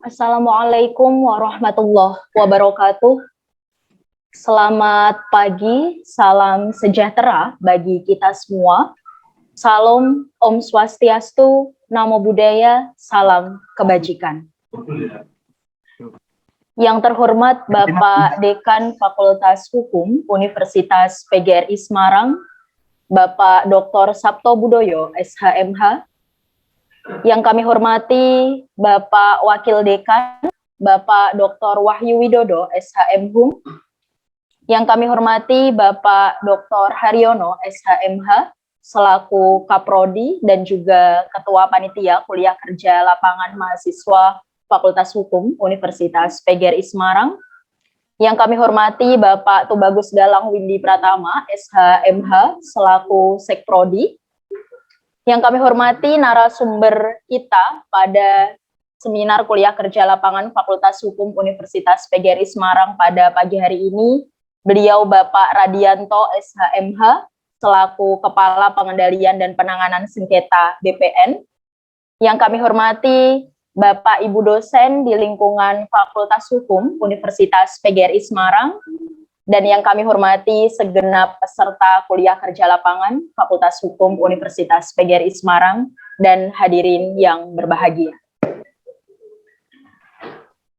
Assalamualaikum warahmatullahi wabarakatuh. Selamat pagi, salam sejahtera bagi kita semua. Salam Om Swastiastu, Namo Buddhaya, salam kebajikan. Yang terhormat Bapak Dekan Fakultas Hukum Universitas PGRI Semarang, Bapak Dr. Sabto Budoyo, SHMH. Yang kami hormati Bapak Wakil Dekan, Bapak Dr. Wahyu Widodo, SHMHum. Yang kami hormati Bapak Dr. Haryono, SHMH, selaku Kaprodi dan juga Ketua Panitia Kuliah Kerja Lapangan Mahasiswa Fakultas Hukum Universitas PGRI Semarang. Yang kami hormati Bapak Tubagus Galang Windy Pratama, SHMH, selaku Sekprodi. Yang kami hormati narasumber kita pada seminar kuliah kerja lapangan Fakultas Hukum Universitas PGRI Semarang pada pagi hari ini. Beliau Bapak Radianto, SHMH, selaku Kepala Pengendalian dan Penanganan Sengketa BPN. Yang kami hormati Bapak Ibu dosen di lingkungan Fakultas Hukum Universitas PGRI Semarang, dan yang kami hormati segenap peserta kuliah kerja lapangan Fakultas Hukum Universitas PGRI Semarang dan hadirin yang berbahagia.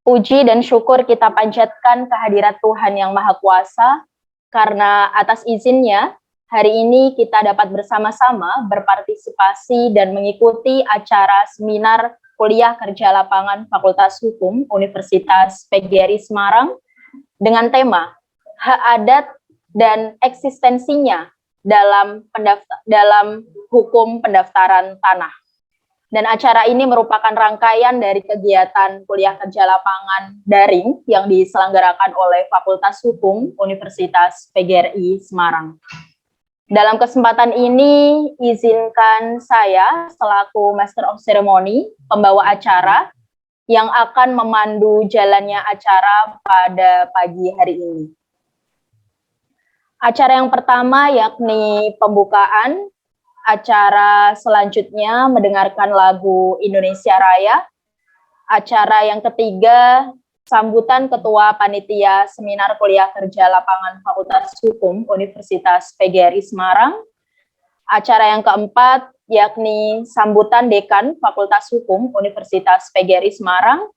Puji dan syukur kita panjatkan kehadirat Tuhan Yang Maha Kuasa, karena atas izinnya hari ini kita dapat bersama-sama berpartisipasi dan mengikuti acara seminar kuliah kerja lapangan Fakultas Hukum Universitas PGRI Semarang dengan tema Hak Adat dan Eksistensinya dalam Hukum Pendaftaran Tanah. Dan acara ini merupakan rangkaian dari kegiatan kuliah kerja lapangan daring yang diselenggarakan oleh Fakultas Hukum Universitas PGRI Semarang. Dalam kesempatan ini, izinkan saya selaku Master of Ceremony, pembawa acara, yang akan memandu jalannya acara pada pagi hari ini. Acara yang pertama yakni pembukaan, acara selanjutnya mendengarkan lagu Indonesia Raya, acara yang ketiga sambutan Ketua Panitia Seminar Kuliah Kerja Lapangan Fakultas Hukum Universitas PGRI Semarang. Acara yang keempat yakni sambutan Dekan Fakultas Hukum Universitas PGRI Semarang.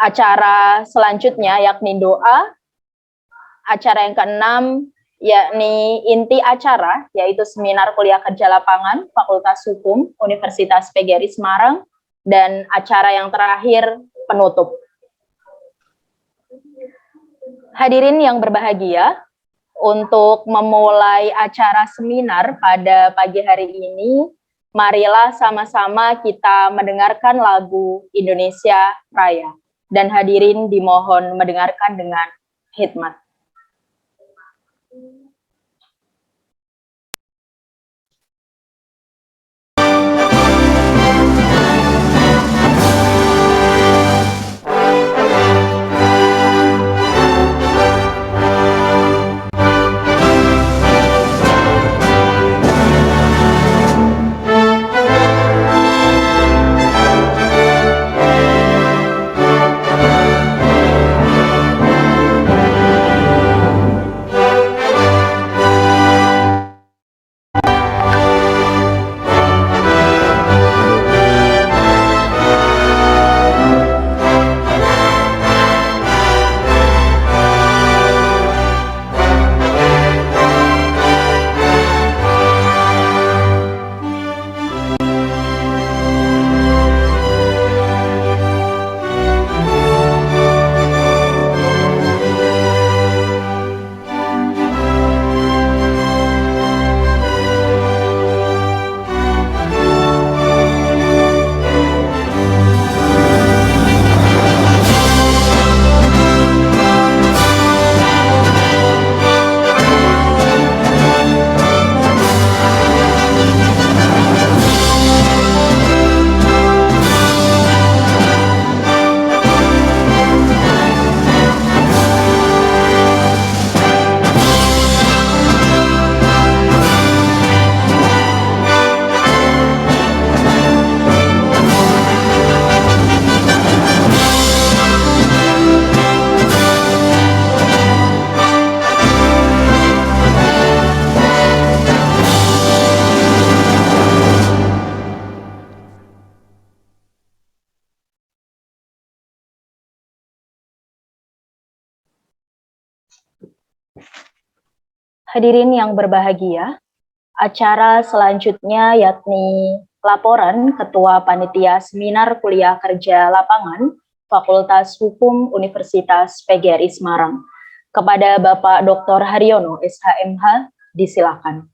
Acara selanjutnya yakni doa. Acara yang keenam yakni inti acara, yaitu Seminar Kuliah Kerja Lapangan Fakultas Hukum Universitas PGRI Semarang. Dan acara yang terakhir penutup. Hadirin yang berbahagia, untuk memulai acara seminar pada pagi hari ini, marilah sama-sama kita mendengarkan lagu Indonesia Raya. Dan hadirin dimohon mendengarkan dengan khidmat. Hadirin yang berbahagia, acara selanjutnya yakni laporan Ketua Panitia Seminar Kuliah Kerja Lapangan Fakultas Hukum Universitas PGRI Semarang. Kepada Bapak Dr. Haryono, SHMH, disilakan.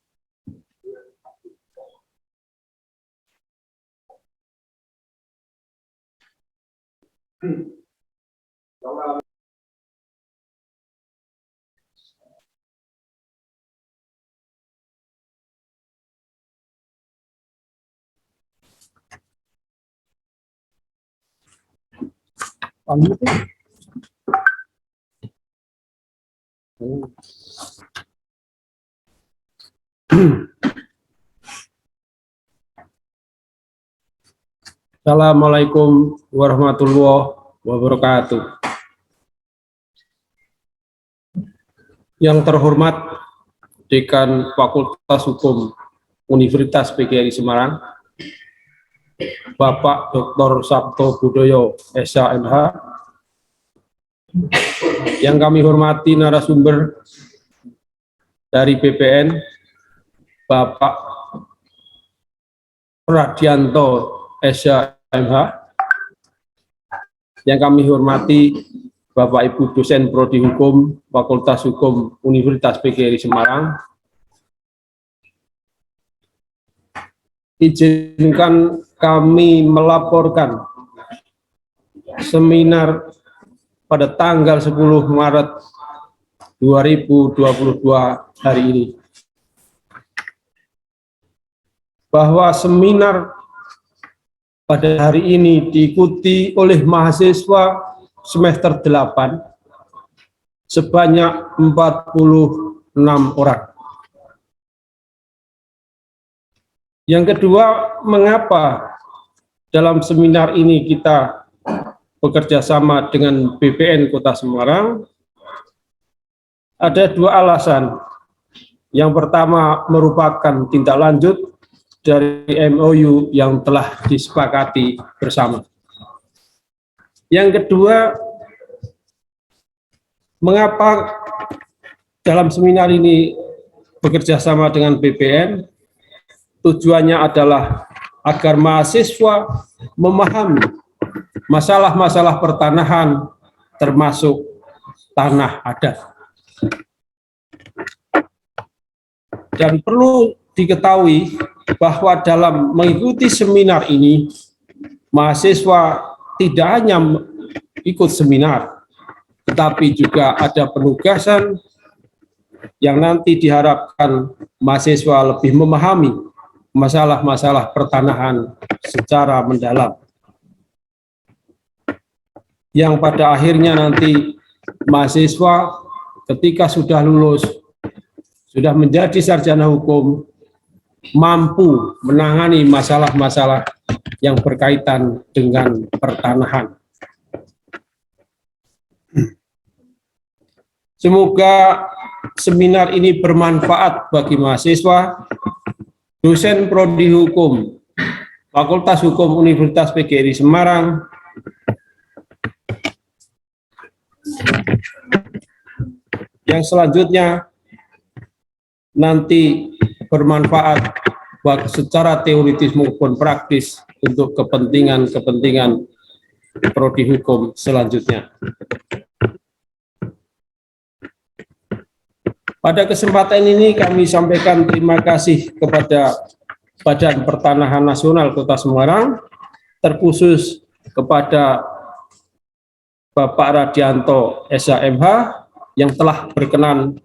Assalamualaikum warahmatullahi wabarakatuh. Yang terhormat Dekan Fakultas Hukum Universitas PGRI Semarang, Bapak Dr. Sabto Budoyo, SHMH, yang kami hormati narasumber dari BPN, Bapak Radianto, SHMH, yang kami hormati Bapak Ibu dosen Prodi Hukum Fakultas Hukum Universitas PGRI Semarang. Izinkan kami melaporkan seminar pada tanggal 10 Maret 2022 hari ini, bahwa seminar pada hari ini diikuti oleh mahasiswa semester 8 sebanyak 46 orang. Yang kedua, mengapa dalam seminar ini kita bekerja sama dengan BPN Kota Semarang? Ada dua alasan. Yang pertama merupakan tindak lanjut dari MOU yang telah disepakati bersama. Yang kedua, mengapa dalam seminar ini bekerja sama dengan BPN? Tujuannya adalah agar mahasiswa memahami masalah-masalah pertanahan, termasuk tanah adat. Dan perlu diketahui bahwa dalam mengikuti seminar ini, mahasiswa tidak hanya ikut seminar, tetapi juga ada penugasan yang nanti diharapkan mahasiswa lebih memahami masalah-masalah pertanahan secara mendalam, yang pada akhirnya nanti mahasiswa ketika sudah lulus, sudah menjadi sarjana hukum, mampu menangani masalah-masalah yang berkaitan dengan pertanahan. Semoga seminar ini bermanfaat bagi mahasiswa, dosen Prodi Hukum Fakultas Hukum Universitas PGRI Semarang, yang selanjutnya nanti bermanfaat secara teoritis maupun praktis untuk kepentingan-kepentingan Prodi Hukum selanjutnya. Pada kesempatan ini kami sampaikan terima kasih kepada Badan Pertanahan Nasional Kota Semarang, terkhusus kepada Bapak Radianto, SHMH, yang telah berkenan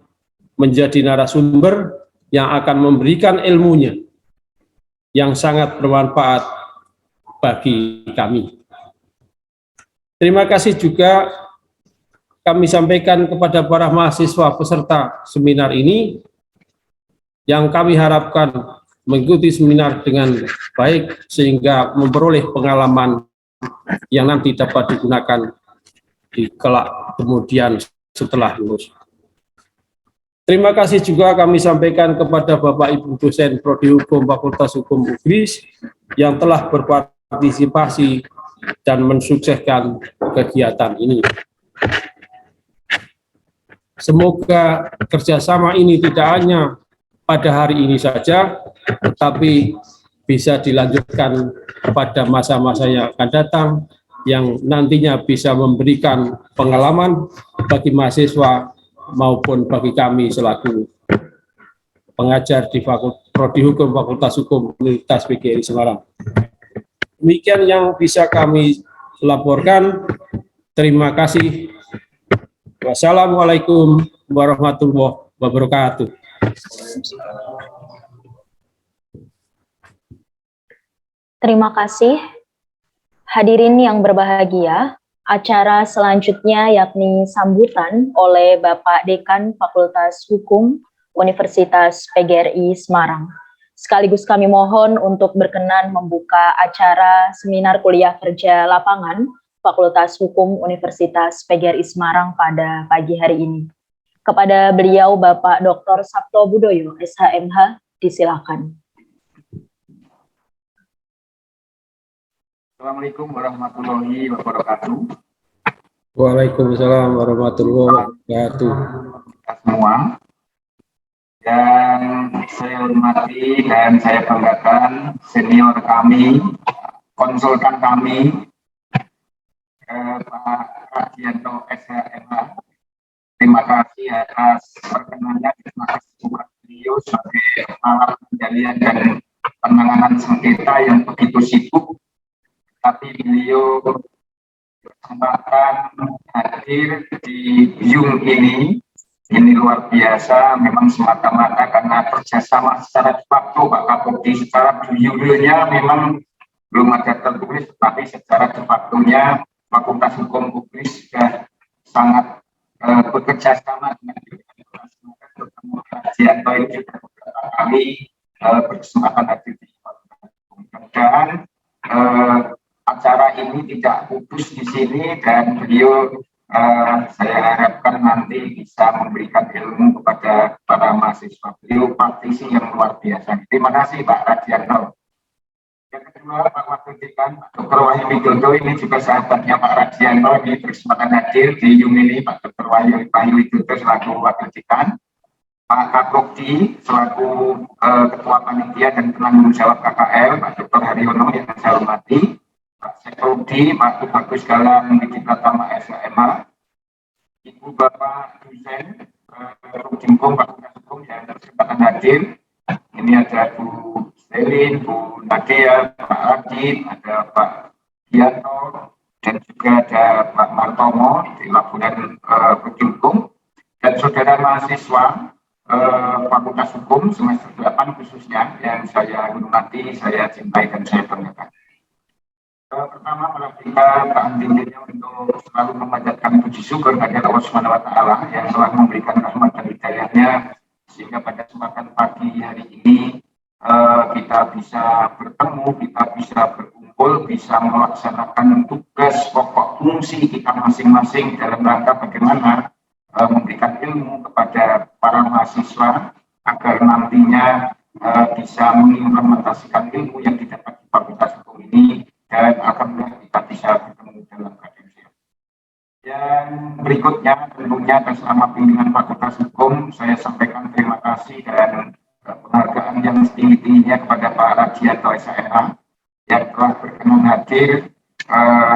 menjadi narasumber yang akan memberikan ilmunya yang sangat bermanfaat bagi kami. Terima kasih juga kami sampaikan kepada para mahasiswa peserta seminar ini, yang kami harapkan mengikuti seminar dengan baik sehingga memperoleh pengalaman yang nanti dapat digunakan di kelak kemudian setelah lulus. Terima kasih juga kami sampaikan kepada Bapak Ibu dosen Prodi Hukum Fakultas Hukum UGRIS yang telah berpartisipasi dan mensukseskan kegiatan ini. Semoga kerjasama ini tidak hanya pada hari ini saja, tetapi bisa dilanjutkan pada masa-masa yang akan datang, yang nantinya bisa memberikan pengalaman bagi mahasiswa maupun bagi kami selaku pengajar di Prodi Hukum Fakultas Hukum Universitas PGRI Semarang. Demikian yang bisa kami laporkan. Terima kasih. Wassalamualaikum warahmatullahi wabarakatuh. Terima kasih. Hadirin yang berbahagia, acara selanjutnya yakni sambutan oleh Bapak Dekan Fakultas Hukum Universitas PGRI Semarang. Sekaligus kami mohon untuk berkenan membuka acara seminar kuliah kerja lapangan Fakultas Hukum Universitas PGRI Semarang pada pagi hari ini. Kepada beliau Bapak Dr. Sabto Budoyo, SHMH, disilakan. Assalamualaikum warahmatullahi wabarakatuh. Waalaikumsalam warahmatullahi wabarakatuh. Semua yang saya hormati dan saya banggakan senior kami, konsultan kami, Pak Radianto SHMH. Terima kasih atas perkenannya. Terima kasih buat beliau sebagai alat pengendalian dan penanganan sengketa yang begitu sibuk. Tapi beliau kesempatan hadir di Zoom ini luar biasa, memang semata-mata karena kerjasama secara waktu Pak Kapolri. Secara judulnya memang belum ada tertulis, tapi secara de facto-nya Fakultas Hukum UPI sudah sangat bekerja sama dengan bertemu Radianto ini sudah beberapa kali berkesempatan hadir di dan acara ini tidak putus di sini, dan beliau saya harapkan nanti bisa memberikan ilmu kepada para mahasiswa. Beliau praktisi yang luar biasa. Terima kasih Pak Radianto. Yang kedua, Pak Wakil Dekan, Pak Dr. Wahyu Widodo, ini juga sahabatnya Pak Radianto, ini berkesempatan hadir di Zoom ini. Pak Dr. Wahyu Widodo selaku Wakil Dekan, Pak Kaprodi selaku Ketua Panitia dan Penanggung Jawab KKL, Pak Dr. Haryono yang saya hormati, Pak Sekrudi, Pak Bagus Galang, Widi Pratama SHMH, Ibu Bapak Dosen Rujingkung Fakultas Hukum yang berkesempatan hadir. Ini ada Bu Selin, Bu Nadia, Pak Adit, ada Pak Dianto, dan juga ada Pak Martomo di Labuhan Rujingkung, dan saudara mahasiswa Fakultas Hukum semester 8 khususnya yang saya hormati, saya cintai, dan saya banggakan. Pertama, kita tahan untuk selalu memanjatkan puji syukur kepada Allah Subhanahu wa Ta'ala yang telah memberikan rahmat dan hidayahnya sehingga pada kesempatan pagi hari ini kita bisa bertemu, kita bisa berkumpul, bisa melaksanakan tugas pokok fungsi kita masing-masing dalam rangka bagaimana memberikan ilmu kepada para mahasiswa agar nantinya bisa mengimplementasikan ilmu yang didapat di Fakultas Hukum ini, dan alhamdulillah kita bisa bertemu dalam keadaan sehat. Yang berikutnya tentunya atas nama pimpinan Fakultas Hukum saya sampaikan terima kasih dan penghargaan yang setinggi-tingginya kepada Pak Radianto SHMH yang telah berkenan hadir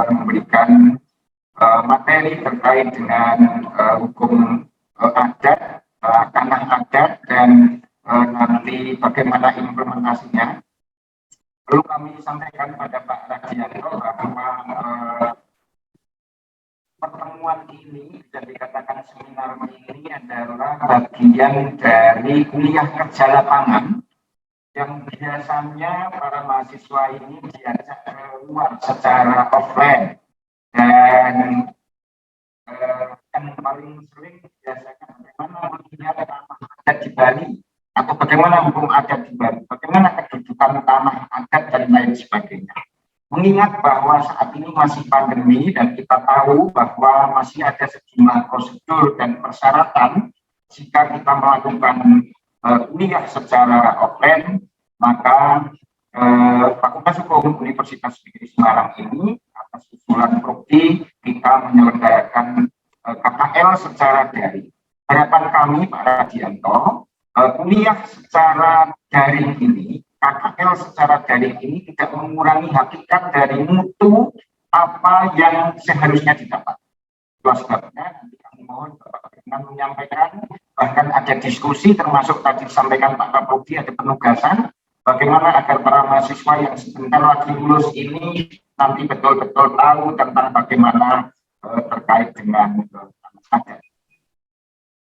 memberikan materi terkait dengan hukum adat, tanah adat, dan nanti bagaimana implementasinya. Perlu kami sampaikan pada Pak Radianto bahwa pertemuan ini bisa dikatakan seminar ini adalah bagian dari kuliah kerja lapangan yang biasanya para mahasiswa ini diajak keluar secara offline, dan yang paling sering biasanya bagaimana melihat tanah adat di Bali atau bagaimana hukum adat di Bali, bagaimana kedudukan tanah adat dan lain sebagainya. Mengingat bahwa saat ini masih pandemi dan kita tahu bahwa masih ada sejumlah prosedur dan persyaratan jika kita melakukan kuliah secara offline, maka Fakultas Hukum Universitas PGRI Semarang ini atas usulan Prodi kita menyelenggarakan KKL secara daring. harapan kami Pak Radianto, kuliah secara daring ini, KKL secara daring ini tidak mengurangi hakikat dari mutu apa yang seharusnya didapat. Itulah sebabnya nanti kami mohon Bapak Firman menyampaikan, bahkan ada diskusi termasuk tadi disampaikan Pak Kapolri, ada penugasan bagaimana agar para mahasiswa yang sebentar lagi lulus ini nanti betul-betul tahu tentang bagaimana terkait dengan adat.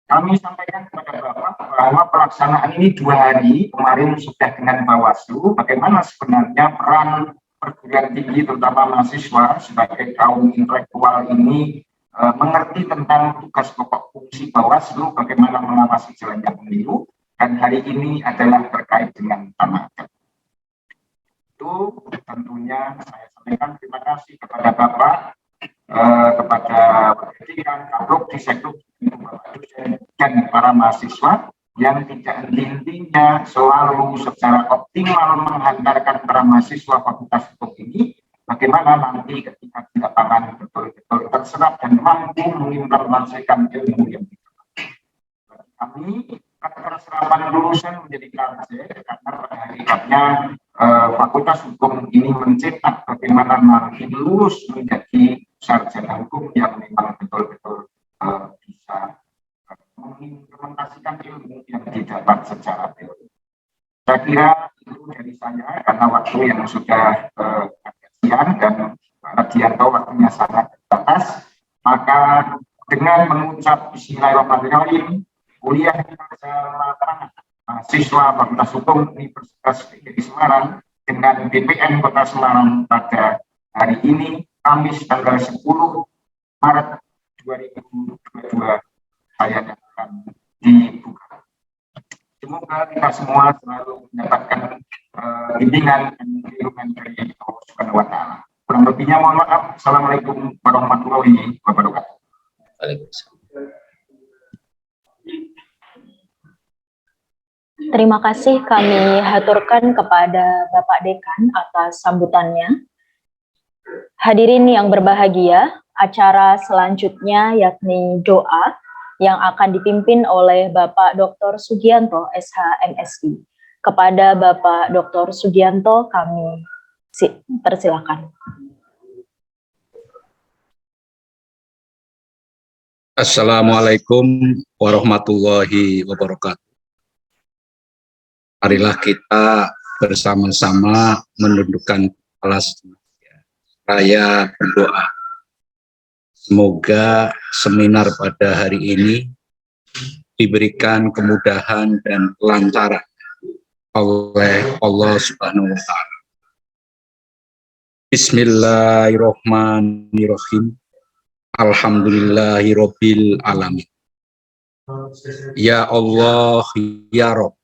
Kami sampaikan kepada Bapak bahwa pelaksanaan ini 2 hari, kemarin sudah dengan Bawaslu, bagaimana sebenarnya peran perguruan tinggi terutama mahasiswa sebagai kaum intelektual ini mengerti tentang tugas pokok fungsi Bawaslu, bagaimana mengawasi jalannya pemilu, dan hari ini adalah terkait dengan tanah adat. Itu tentunya saya sampaikan terima kasih kepada Bapak, kepada Wakil Kaprok di Sektor dan para mahasiswa yang tidak henti-hentinya selalu secara optimal menghantarkan para mahasiswa Fakultas Hukum ini bagaimana nanti ketika di lapangan betul-betul terserap dan mampu mengimplementasikan ilmu yang didapat. Kami keterserapan lulusan menjadi target karena pada hakikatnya Fakultas Hukum ini mencetak bagaimana nanti lulus menjadi sarjana hukum yang memang betul-betul bisa mengimplementasikan ilmu yang didapat secara teori. Saya kira itu dari saya karena waktu yang sudah agak siang dan Pak Radianto waktunya sangat terbatas, maka dengan mengucap Bismillahirrahmanirrahim, kuliah lapangan mahasiswa Fakultas Hukum Universitas PGRI Semarang dengan BPN Kota Semarang pada hari ini Kamis tanggal 10 Maret 2022 saya akan dibuka. Semoga kita semua selalu mendapatkan bimbingan dan dukungan dari Allah Subhanahu wa Ta'ala. Kurang lebihnya mohon maaf. Assalamualaikum warahmatullahi wabarakatuh. Terima kasih kami haturkan kepada Bapak Dekan atas sambutannya. Hadirin yang berbahagia, acara selanjutnya yakni doa yang akan dipimpin oleh Bapak Dr. Sugianto, SH, MSI. Kepada Bapak Dr. Sugianto kami persilakan. Assalamualaikum warahmatullahi wabarakatuh. Marilah kita bersama-sama menundukkan kepala seraya berdoa. Semoga seminar pada hari ini diberikan kemudahan dan kelancaran oleh Allah Subhanahu wa Ta'ala. Bismillahirrahmanirrahim. Alhamdulillahirabbil alamin. Ya Allah, ya Rabb,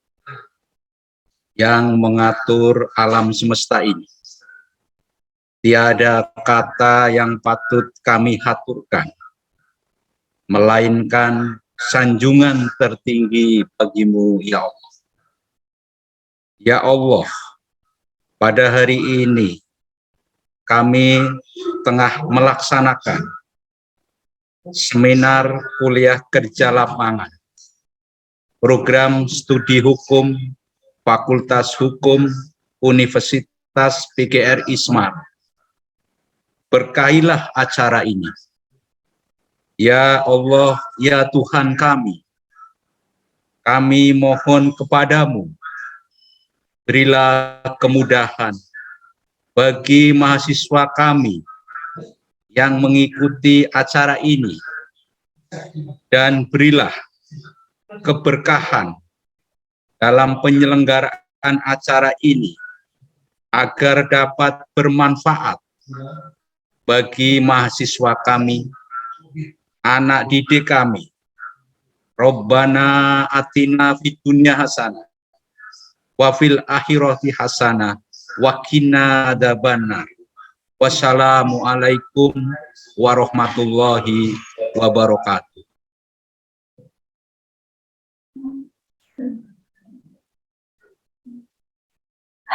yang mengatur alam semesta ini. Tiada kata yang patut kami haturkan, melainkan sanjungan tertinggi bagimu, ya Allah. Ya Allah, pada hari ini kami tengah melaksanakan seminar kuliah kerja lapangan, program studi hukum, Fakultas Hukum, Universitas PGRI Semarang. Berkahilah acara ini. Ya Allah, ya Tuhan kami mohon kepadamu, berilah kemudahan bagi mahasiswa kami yang mengikuti acara ini, dan berilah keberkahan dalam penyelenggaraan acara ini agar dapat bermanfaat bagi mahasiswa kami, anak didik kami. Rabbana atina fid dunya hasanah wa fil akhirati hasanah wa qina adzabannar. Wassalamualaikum warahmatullahi wabarakatuh.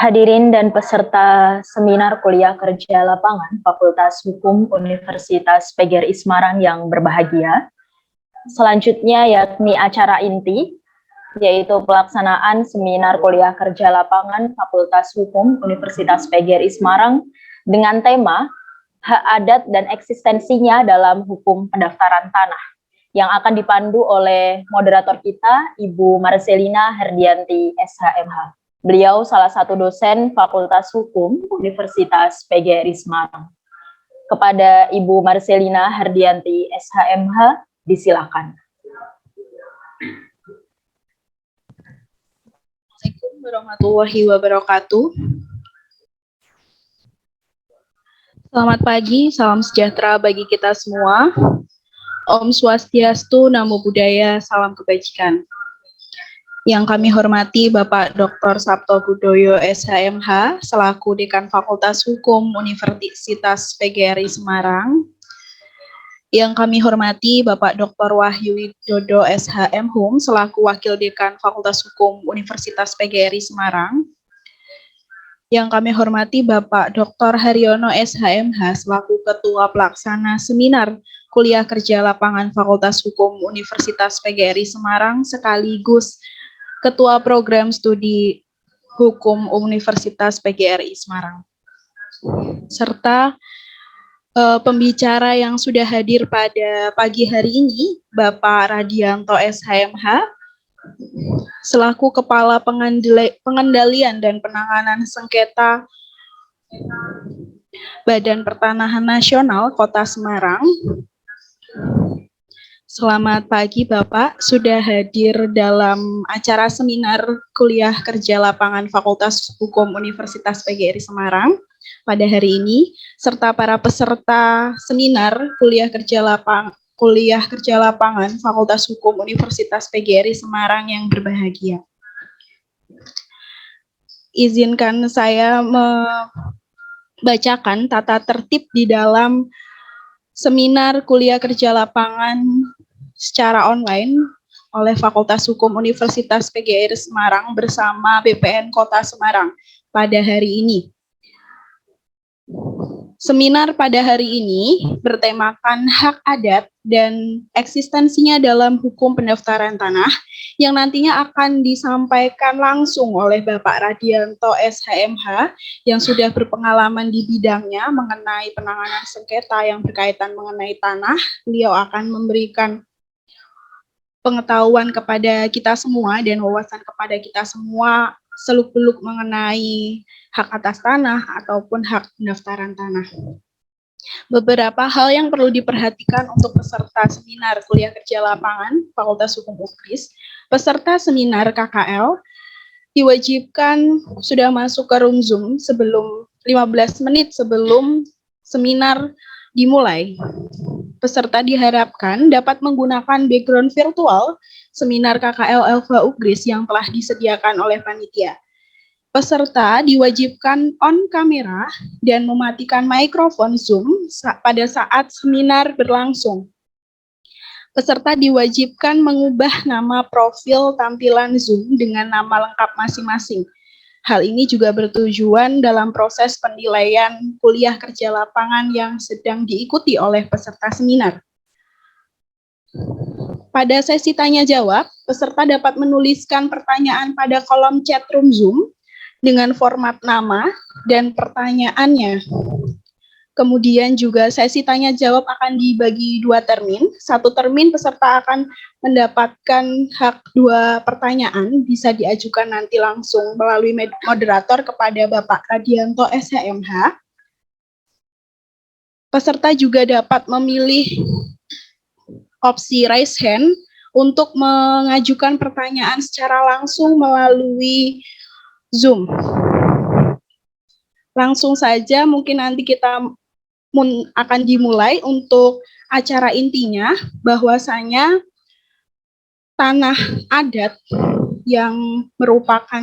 Hadirin dan peserta seminar kuliah kerja lapangan Fakultas Hukum Universitas PGRI Semarang yang berbahagia, Selanjutnya yakni acara inti, yaitu pelaksanaan seminar kuliah kerja lapangan Fakultas Hukum Universitas PGRI Semarang dengan tema Hak Adat dan Eksistensinya dalam Hukum Pendaftaran Tanah, yang akan dipandu oleh moderator kita, Ibu Marcelina Herdianti, SHMH. Beliau salah satu dosen Fakultas Hukum Universitas PGRI Semarang. Kepada Ibu Marcelina Herdianti, SHMH, disilakan. Assalamualaikum warahmatullahi wabarakatuh. Selamat pagi, salam sejahtera bagi kita semua. Om Swastiastu, Namo Buddhaya, salam kebajikan. Yang kami hormati Bapak Dr. Sabto Budoyo, SHMH, selaku Dekan Fakultas Hukum Universitas PGRI Semarang. Yang kami hormati Bapak Dr. Wahyu Widodo, SHM Hum, selaku Wakil Dekan Fakultas Hukum Universitas PGRI Semarang. Yang kami hormati Bapak Dr. Haryono, SHMH, selaku Ketua Pelaksana Seminar Kuliah Kerja Lapangan Fakultas Hukum Universitas PGRI Semarang, sekaligus Ketua Program Studi Hukum Universitas PGRI Semarang. Serta pembicara yang sudah hadir pada pagi hari ini, Bapak Radianto, SHMH, selaku Kepala Pengendalian dan Penanganan Sengketa Badan Pertanahan Nasional Kota Semarang. Selamat pagi Bapak, sudah hadir dalam acara seminar kuliah kerja lapangan Fakultas Hukum Universitas PGRI Semarang pada hari ini, serta para peserta seminar kuliah kerja lapangan Fakultas Hukum Universitas PGRI Semarang yang berbahagia. Izinkan saya membacakan tata tertib di dalam seminar kuliah kerja lapangan secara online oleh Fakultas Hukum Universitas PGRI Semarang bersama BPN Kota Semarang pada hari ini. Seminar pada hari ini bertemakan hak adat dan eksistensinya dalam hukum pendaftaran tanah yang nantinya akan disampaikan langsung oleh Bapak Radianto, SHMH, yang sudah berpengalaman di bidangnya mengenai penanganan sengketa yang berkaitan mengenai tanah. Beliau akan memberikan pengetahuan kepada kita semua dan wawasan kepada kita semua seluk-beluk mengenai hak atas tanah ataupun hak pendaftaran tanah. Beberapa hal yang perlu diperhatikan untuk peserta seminar kuliah kerja lapangan Fakultas Hukum UKRIS. Peserta seminar KKL diwajibkan sudah masuk ke room Zoom sebelum 15 menit sebelum seminar dimulai. Peserta diharapkan dapat menggunakan background virtual seminar KKL Elva UKRIS yang telah disediakan oleh panitia. Peserta diwajibkan on kamera dan mematikan mikrofon Zoom pada saat seminar berlangsung. Peserta diwajibkan mengubah nama profil tampilan Zoom dengan nama lengkap masing-masing. Hal ini juga bertujuan dalam proses penilaian kuliah kerja lapangan yang sedang diikuti oleh peserta seminar. Pada sesi tanya jawab, peserta dapat menuliskan pertanyaan pada kolom chat room Zoom dengan format nama dan pertanyaannya. Kemudian juga sesi tanya jawab akan dibagi 2 termin. 1 termin peserta akan mendapatkan hak 2 pertanyaan, bisa diajukan nanti langsung melalui moderator kepada Bapak Radianto, SHMH. Peserta juga dapat memilih opsi raise hand untuk mengajukan pertanyaan secara langsung melalui Zoom. Langsung saja mungkin nanti kita akan dimulai untuk acara intinya, bahwasanya tanah adat yang merupakan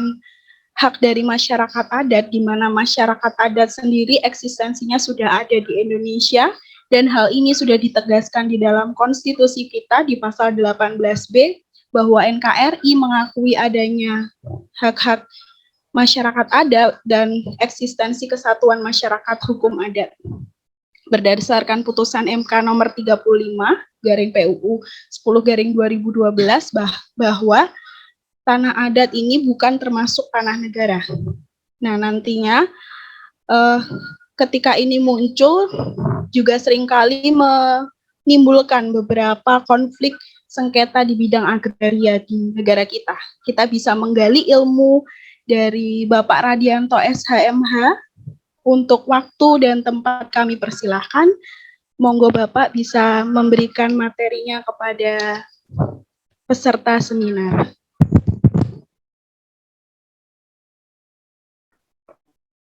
hak dari masyarakat adat, di mana masyarakat adat sendiri eksistensinya sudah ada di Indonesia, dan hal ini sudah ditegaskan di dalam konstitusi kita di pasal 18B, bahwa NKRI mengakui adanya hak-hak masyarakat adat dan eksistensi kesatuan masyarakat hukum adat. Berdasarkan putusan MK nomor 35 PUU 10/2012 bahwa tanah adat ini bukan termasuk tanah negara. Nah, nantinya ketika ini muncul juga seringkali menimbulkan beberapa konflik sengketa di bidang agraria di negara kita. Kita bisa menggali ilmu dari Bapak Radianto SHMH. Untuk waktu dan tempat kami persilahkan. Monggo Bapak bisa memberikan materinya kepada peserta seminar.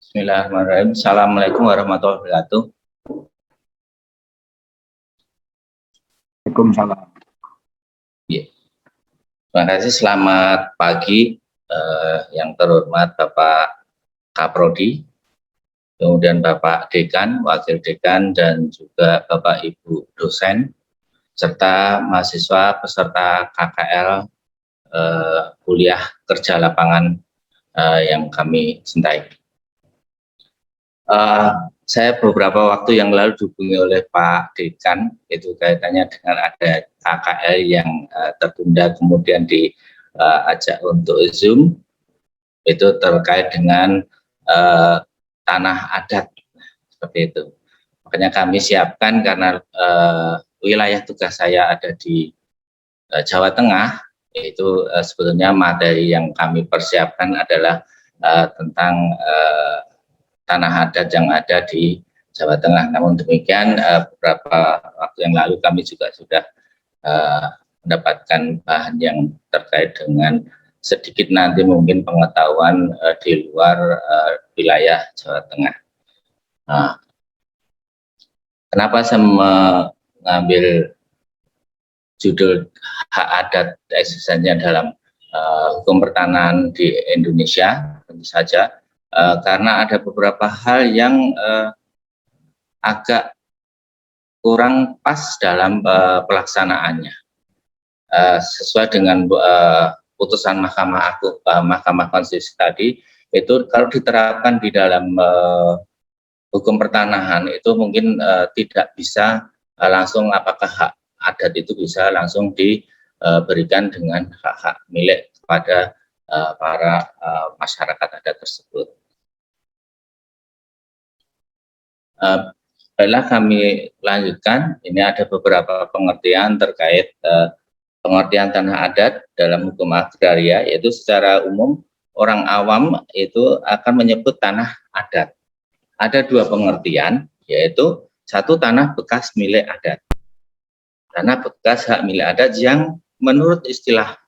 Bismillahirrahmanirrahim. Assalamualaikum warahmatullahi wabarakatuh. Waalaikumsalam. Terima kasih. Selamat pagi yang terhormat Bapak Kaprodi, kemudian Bapak Dekan, Wakil Dekan, dan juga Bapak Ibu dosen, serta mahasiswa peserta KKL kuliah kerja lapangan yang kami cintai. Saya beberapa waktu yang lalu dihubungi oleh Pak Dekan, itu kaitannya dengan ada KKL yang tertunda kemudian diajak untuk Zoom, itu terkait dengan tanah adat, seperti itu. Makanya kami siapkan karena wilayah tugas saya ada di Jawa Tengah, itu sebetulnya materi yang kami persiapkan adalah tentang tanah adat yang ada di Jawa Tengah. Namun demikian beberapa waktu yang lalu kami juga sudah mendapatkan bahan yang terkait dengan sedikit nanti mungkin pengetahuan di luar wilayah Jawa Tengah. Kenapa saya mengambil judul hak adat eksistensinya dalam hukum pertanahan di Indonesia? Tentu saja karena ada beberapa hal yang agak kurang pas dalam pelaksanaannya. Sesuai dengan putusan Mahkamah Konstitusi tadi, itu kalau diterapkan di dalam hukum pertanahan itu mungkin tidak bisa langsung, apakah hak adat itu bisa langsung diberikan dengan hak-hak milik kepada para masyarakat adat tersebut. Baiklah, kami lanjutkan. Ini ada beberapa pengertian terkait pengertian tanah adat dalam hukum agraria, yaitu secara umum orang awam itu akan menyebut tanah adat. Ada dua pengertian, yaitu satu, tanah bekas milik adat. Tanah bekas hak milik adat yang menurut istilah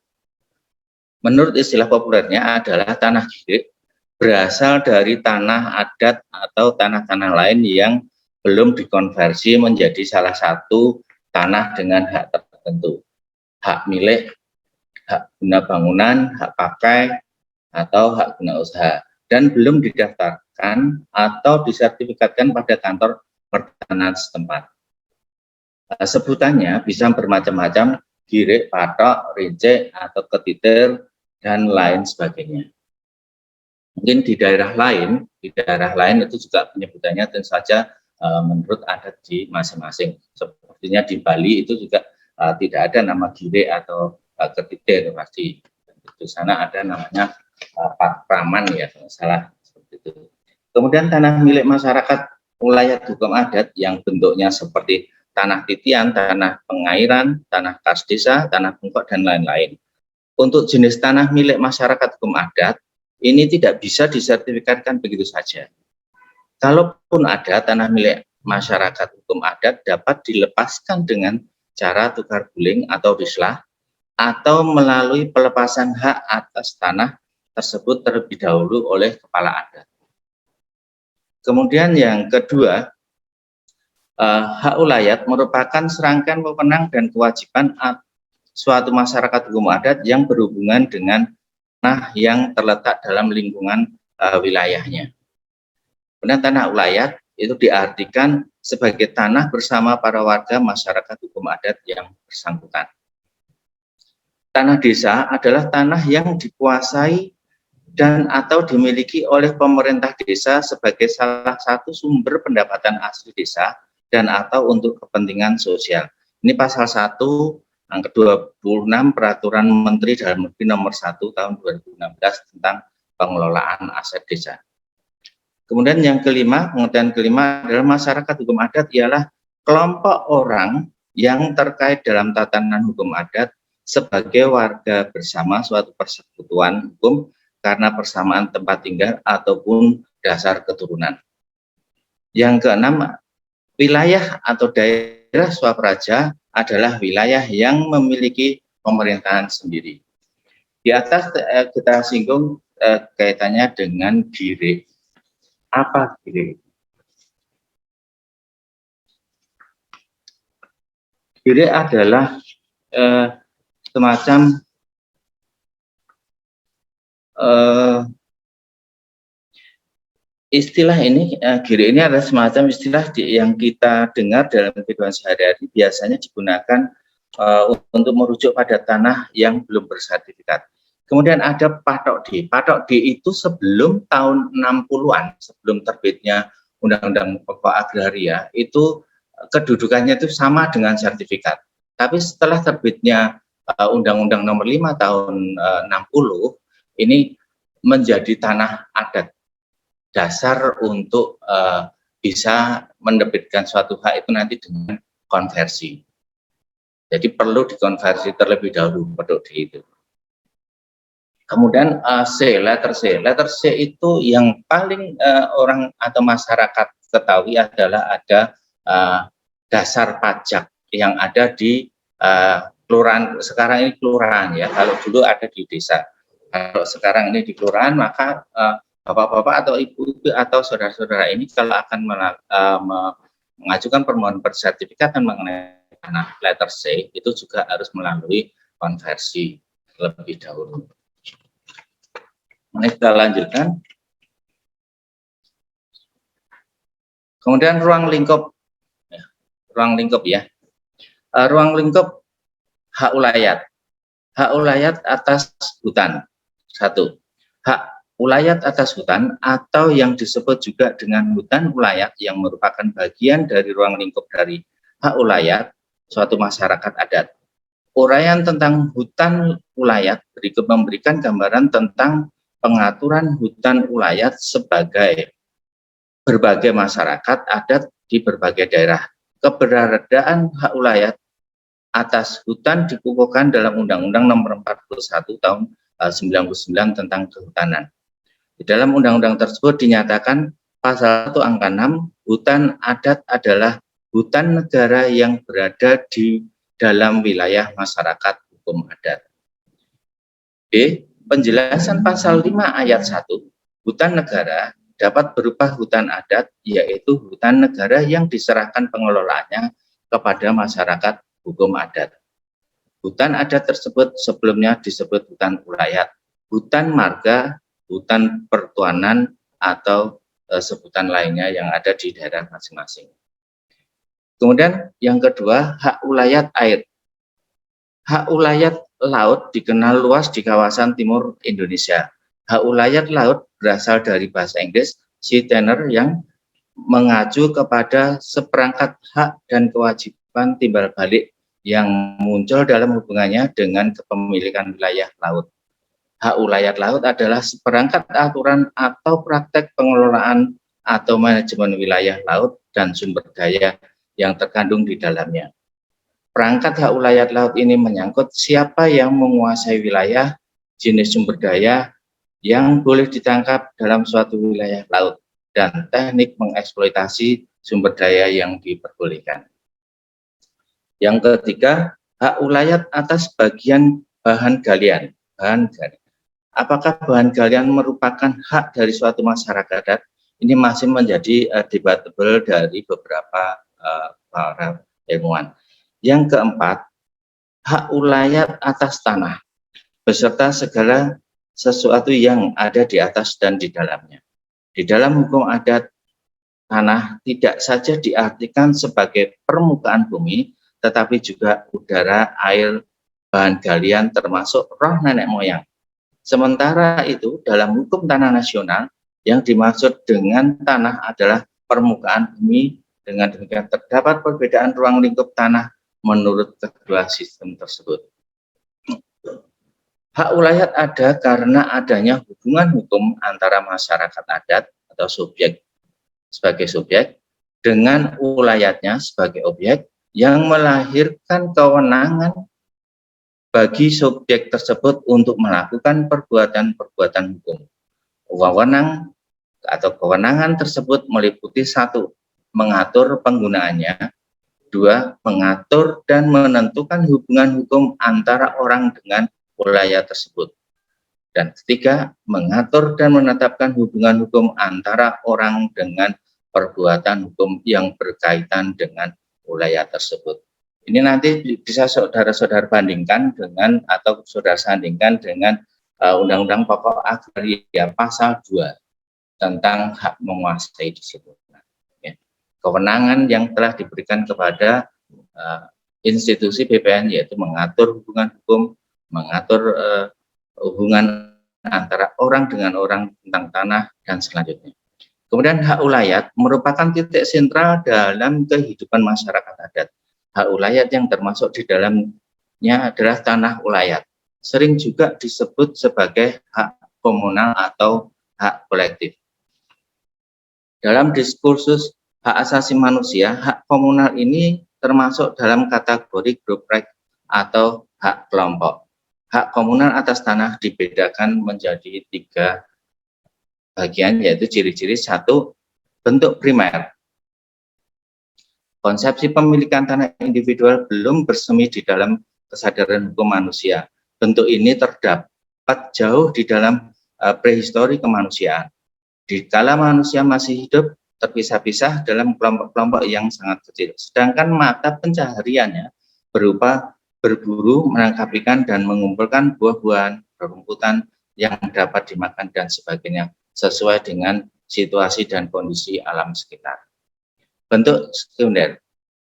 populernya adalah tanah girik, berasal dari tanah adat atau tanah-tanah lain yang belum dikonversi menjadi salah satu tanah dengan hak tertentu. Hak milik, hak guna bangunan, hak pakai, atau hak guna usaha, dan belum didaftarkan atau disertifikatkan pada kantor pertanahan setempat. Sebutannya bisa bermacam-macam, girik, patok, rincik, atau ketitir, dan lain sebagainya. Mungkin di daerah lain itu juga penyebutannya tentu saja menurut adat di masing-masing. Sepertinya di Bali itu juga tidak ada nama girik atau ketitir, pasti di sana ada namanya praman ya, kalau salah, seperti itu. Kemudian tanah milik masyarakat wilayah hukum adat yang bentuknya seperti tanah titian, tanah pengairan, tanah kas desa, tanah bengkok, dan lain-lain. Untuk jenis tanah milik masyarakat hukum adat, ini tidak bisa disertifikatkan begitu saja. Kalaupun ada tanah milik masyarakat hukum adat, dapat dilepaskan dengan cara tukar guling atau rislah, atau melalui pelepasan hak atas tanah tersebut terlebih dahulu oleh kepala adat. Kemudian yang kedua, hak ulayat merupakan serangkaian wewenang dan kewajiban suatu masyarakat hukum adat yang berhubungan dengan tanah yang terletak dalam lingkungan wilayahnya. Kemudian tanah ulayat itu diartikan sebagai tanah bersama para warga masyarakat hukum adat yang bersangkutan. Tanah desa adalah tanah yang dikuasai dan atau dimiliki oleh pemerintah desa sebagai salah satu sumber pendapatan asli desa dan atau untuk kepentingan sosial. Ini pasal 1 angka 26 Peraturan Menteri Dalam Negeri Nomor 1 Tahun 2016 tentang pengelolaan aset desa. Kemudian yang kelima, pengertian kelima adalah masyarakat hukum adat ialah kelompok orang yang terkait dalam tatanan hukum adat sebagai warga bersama suatu persekutuan hukum karena persamaan tempat tinggal ataupun dasar keturunan. Yang keenam, wilayah atau daerah swapraja adalah wilayah yang memiliki pemerintahan sendiri. Di atas kita singgung kaitannya dengan GIRE. Apa GIRE? GIRE adalah semacam istilah ini, GIRE ini adalah semacam istilah yang kita dengar dalam kehidupan sehari-hari, biasanya digunakan untuk merujuk pada tanah yang belum bersertifikat. Kemudian ada Patok D. Patok D itu sebelum tahun 60-an, sebelum terbitnya Undang-Undang Pokok Agraria, itu kedudukannya itu sama dengan sertifikat. Tapi setelah terbitnya Undang-Undang Nomor 5 tahun 60, ini menjadi tanah adat. Dasar untuk bisa menerbitkan suatu hak itu nanti dengan konversi. Jadi perlu dikonversi terlebih dahulu Patok D itu. Kemudian letter C. Letter C itu yang paling orang atau masyarakat ketahui adalah ada dasar pajak yang ada di kelurahan. Sekarang ini kelurahan ya. Kalau dulu ada di desa. Kalau sekarang ini di kelurahan, maka bapak-bapak atau ibu-ibu atau saudara-saudara ini kalau akan mengajukan permohonan bersertifikatan mengenai tanah letter C itu juga harus melalui konversi terlebih dahulu. Ini kita lanjutkan. Kemudian ruang lingkup ya. Ruang lingkup hak ulayat. Hak ulayat atas hutan. 1. Hak ulayat atas hutan atau yang disebut juga dengan hutan ulayat yang merupakan bagian dari ruang lingkup dari hak ulayat suatu masyarakat adat. Uraian tentang hutan ulayat berikut memberikan gambaran tentang pengaturan hutan ulayat sebagai berbagai masyarakat adat di berbagai daerah. Keberadaan hak ulayat atas hutan dikukuhkan dalam Undang-Undang Nomor 41 Tahun 99 tentang kehutanan. Di dalam undang-undang tersebut dinyatakan pasal 1 angka 6, hutan adat adalah hutan negara yang berada di dalam wilayah masyarakat hukum adat. B. Penjelasan pasal 5 ayat 1, hutan negara dapat berupa hutan adat, yaitu hutan negara yang diserahkan pengelolaannya kepada masyarakat hukum adat. Hutan adat tersebut sebelumnya disebut hutan ulayat, hutan marga, hutan pertuanan, atau sebutan lainnya yang ada di daerah masing-masing. Kemudian yang kedua, hak ulayat air. Hak ulayat laut dikenal luas di kawasan timur Indonesia. Hak ulayat laut berasal dari bahasa Inggris sea tenure yang mengacu kepada seperangkat hak dan kewajiban timbal balik yang muncul dalam hubungannya dengan kepemilikan wilayah laut. Hak ulayat laut adalah seperangkat aturan atau praktek pengelolaan atau manajemen wilayah laut dan sumber daya yang terkandung di dalamnya. Perangkat hak ulayat laut ini menyangkut siapa yang menguasai wilayah, jenis sumber daya yang boleh ditangkap dalam suatu wilayah laut, dan teknik mengeksploitasi sumber daya yang diperbolehkan. Yang ketiga, hak ulayat atas bagian bahan galian. Apakah bahan galian merupakan hak dari suatu masyarakat adat? Ini masih menjadi debatable dari beberapa para ilmuwan. Yang keempat, hak ulayat atas tanah beserta segala sesuatu yang ada di atas dan di dalamnya. Di dalam hukum adat, tanah tidak saja diartikan sebagai permukaan bumi, tetapi juga udara, air, bahan galian termasuk roh nenek moyang. Sementara itu dalam hukum tanah nasional yang dimaksud dengan tanah adalah permukaan bumi. Dengan demikian terdapat perbedaan ruang lingkup tanah menurut kedua sistem tersebut. Hak ulayat ada karena adanya hubungan hukum antara masyarakat adat atau subjek sebagai subjek dengan ulayatnya sebagai objek yang melahirkan kewenangan bagi subjek tersebut untuk melakukan perbuatan-perbuatan hukum. Wewenang atau kewenangan tersebut meliputi 1. Mengatur penggunaannya, 2. Mengatur dan menentukan hubungan hukum antara orang dengan ulayat tersebut, dan 3. Mengatur dan menetapkan hubungan hukum antara orang dengan perbuatan hukum yang berkaitan dengan ulayat tersebut. Ini nanti bisa saudara-saudara bandingkan dengan atau saudara sandingkan dengan Undang-Undang Pokok Agraria pasal 2 tentang hak menguasai di situ. Ya. Kewenangan yang telah diberikan kepada institusi BPN yaitu mengatur hubungan hukum, mengatur hubungan antara orang dengan orang tentang tanah dan selanjutnya. Kemudian hak ulayat merupakan titik sentral dalam kehidupan masyarakat adat. Hak ulayat yang termasuk di dalamnya adalah tanah ulayat. Sering juga disebut sebagai hak komunal atau hak kolektif. Dalam diskursus hak asasi manusia, hak komunal ini termasuk dalam kategori grup right atau hak kelompok. Hak komunal atas tanah dibedakan menjadi 3 bagian, yaitu ciri-ciri. 1, bentuk primer. Konsepsi pemilikan tanah individual belum bersemi di dalam kesadaran hukum manusia. Bentuk ini terdapat jauh di dalam prehistori kemanusiaan. Di kala manusia masih hidup terpisah-pisah dalam kelompok-kelompok yang sangat kecil. Sedangkan mata pencahariannya berupa berburu, menangkap ikan, dan mengumpulkan buah-buahan, rerumputan yang dapat dimakan dan sebagainya sesuai dengan situasi dan kondisi alam sekitar. Bentuk sekunder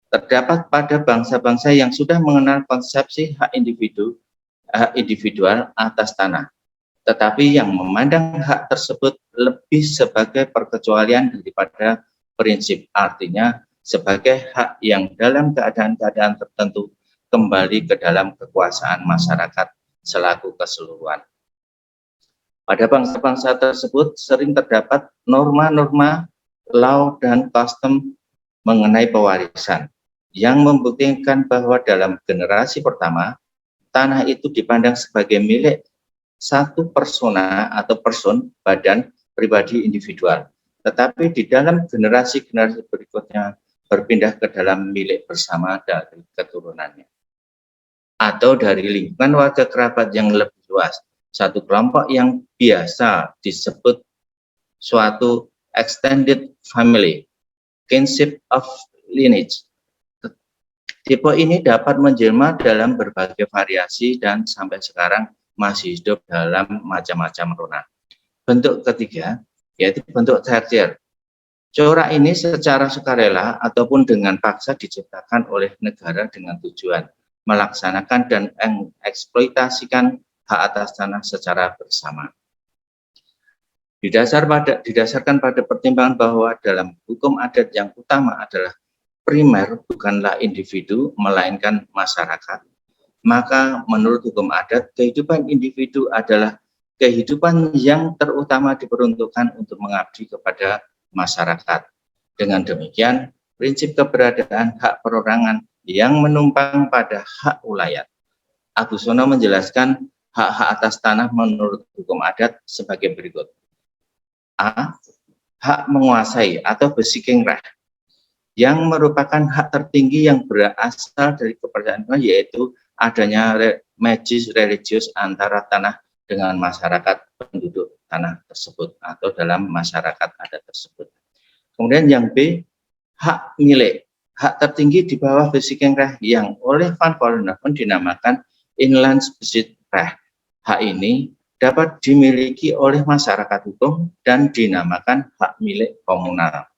terdapat pada bangsa-bangsa yang sudah mengenal konsepsi hak individual atas tanah, tetapi yang memandang hak tersebut lebih sebagai perkecualian daripada prinsip, artinya sebagai hak yang dalam keadaan-keadaan tertentu kembali ke dalam kekuasaan masyarakat selaku keseluruhan. Pada bangsa-bangsa tersebut sering terdapat norma-norma, law, dan custom mengenai pewarisan yang membuktikan bahwa dalam generasi pertama, tanah itu dipandang sebagai milik satu persona atau person, badan pribadi individual. Tetapi di dalam generasi-generasi berikutnya berpindah ke dalam milik bersama dari keturunannya atau dari lingkungan warga kerabat yang lebih luas. Satu kelompok yang biasa disebut suatu extended family, kinship of lineage. Tipe ini dapat menjelma dalam berbagai variasi dan sampai sekarang masih hidup dalam macam-macam rona. Bentuk ketiga yaitu bentuk tertier. Corak ini secara sukarela ataupun dengan paksa diciptakan oleh negara dengan tujuan melaksanakan dan mengeksploitasikan hak atas tanah secara bersama. Didasarkan pada pertimbangan bahwa dalam hukum adat yang utama adalah primer bukanlah individu melainkan masyarakat, maka menurut hukum adat kehidupan individu adalah kehidupan yang terutama diperuntukkan untuk mengabdi kepada masyarakat. Dengan demikian, prinsip keberadaan hak perorangan yang menumpang pada hak ulayat. Abusono menjelaskan hak-hak atas tanah menurut hukum adat sebagai berikut. A. Hak menguasai atau besiking right, yang merupakan hak tertinggi yang berasal dari kepercayaan, yaitu adanya magis religius antara tanah dengan masyarakat penduduk tanah tersebut atau dalam masyarakat adat tersebut. Kemudian yang B, hak milik, hak tertinggi di bawah besiking right yang oleh Van Vollenhoven dinamakan inlandsbesitzrecht. Hak ini dapat dimiliki oleh masyarakat hukum dan dinamakan hak milik komunal,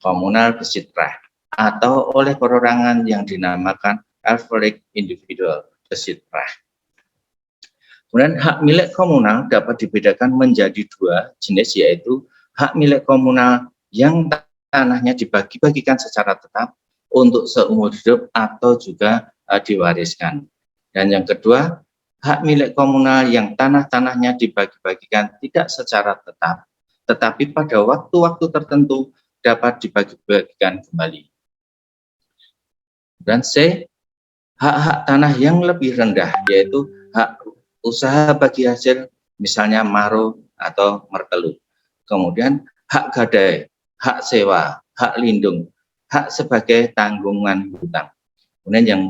komunal besitzrecht, atau oleh perorangan yang dinamakan erfelijk individual besitzrecht. Kemudian hak milik komunal dapat dibedakan menjadi 2 jenis, yaitu hak milik komunal yang tanahnya dibagi-bagikan secara tetap untuk seumur hidup atau juga diwariskan. Dan yang kedua, hak milik komunal yang tanah-tanahnya dibagi-bagikan tidak secara tetap, tetapi pada waktu-waktu tertentu dapat dibagi-bagikan kembali. Dan C, hak-hak tanah yang lebih rendah, yaitu hak usaha bagi hasil, misalnya maro atau mertelu. Kemudian hak gadai, hak sewa, hak lindung, hak sebagai tanggungan hutang. Kemudian yang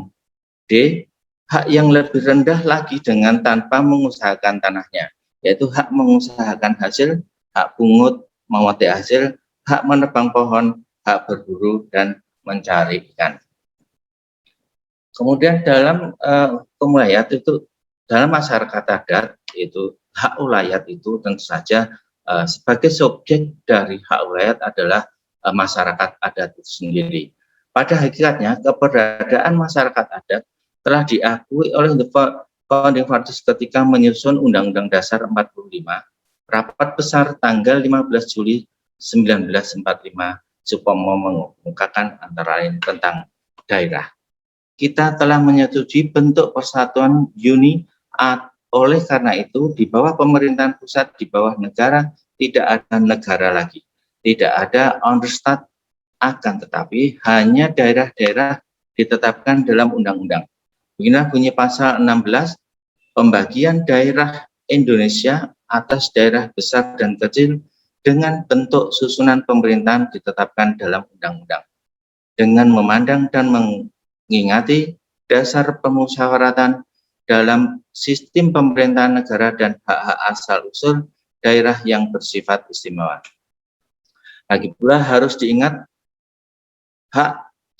D, hak yang lebih rendah lagi dengan tanpa mengusahakan tanahnya, yaitu hak mengusahakan hasil, hak pungut, memetik hasil, hak menebang pohon, hak berburu, dan mencari ikan. Kemudian dalam ulayat itu, dalam masyarakat adat itu hak ulayat itu tentu saja sebagai subjek dari hak ulayat adalah masyarakat adat itu sendiri. Pada hakikatnya keberadaan masyarakat adat telah diakui oleh the Founding Fathers ketika menyusun Undang-Undang Dasar 45, rapat besar tanggal 15 Juli 1945, supaya mengungkapkan antara lain tentang daerah. Kita telah menyetujui bentuk persatuan uni, oleh karena itu di bawah pemerintahan pusat, di bawah negara, tidak ada negara lagi, tidak ada Onderstaat, akan tetapi hanya daerah-daerah ditetapkan dalam undang-undang. Beginilah bunyi pasal 16, pembagian daerah Indonesia atas daerah besar dan kecil dengan bentuk susunan pemerintahan ditetapkan dalam undang-undang. Dengan memandang dan mengingati dasar pemusyawaratan dalam sistem pemerintahan negara dan hak-hak asal-usul daerah yang bersifat istimewa. Lagi pula harus diingat, hak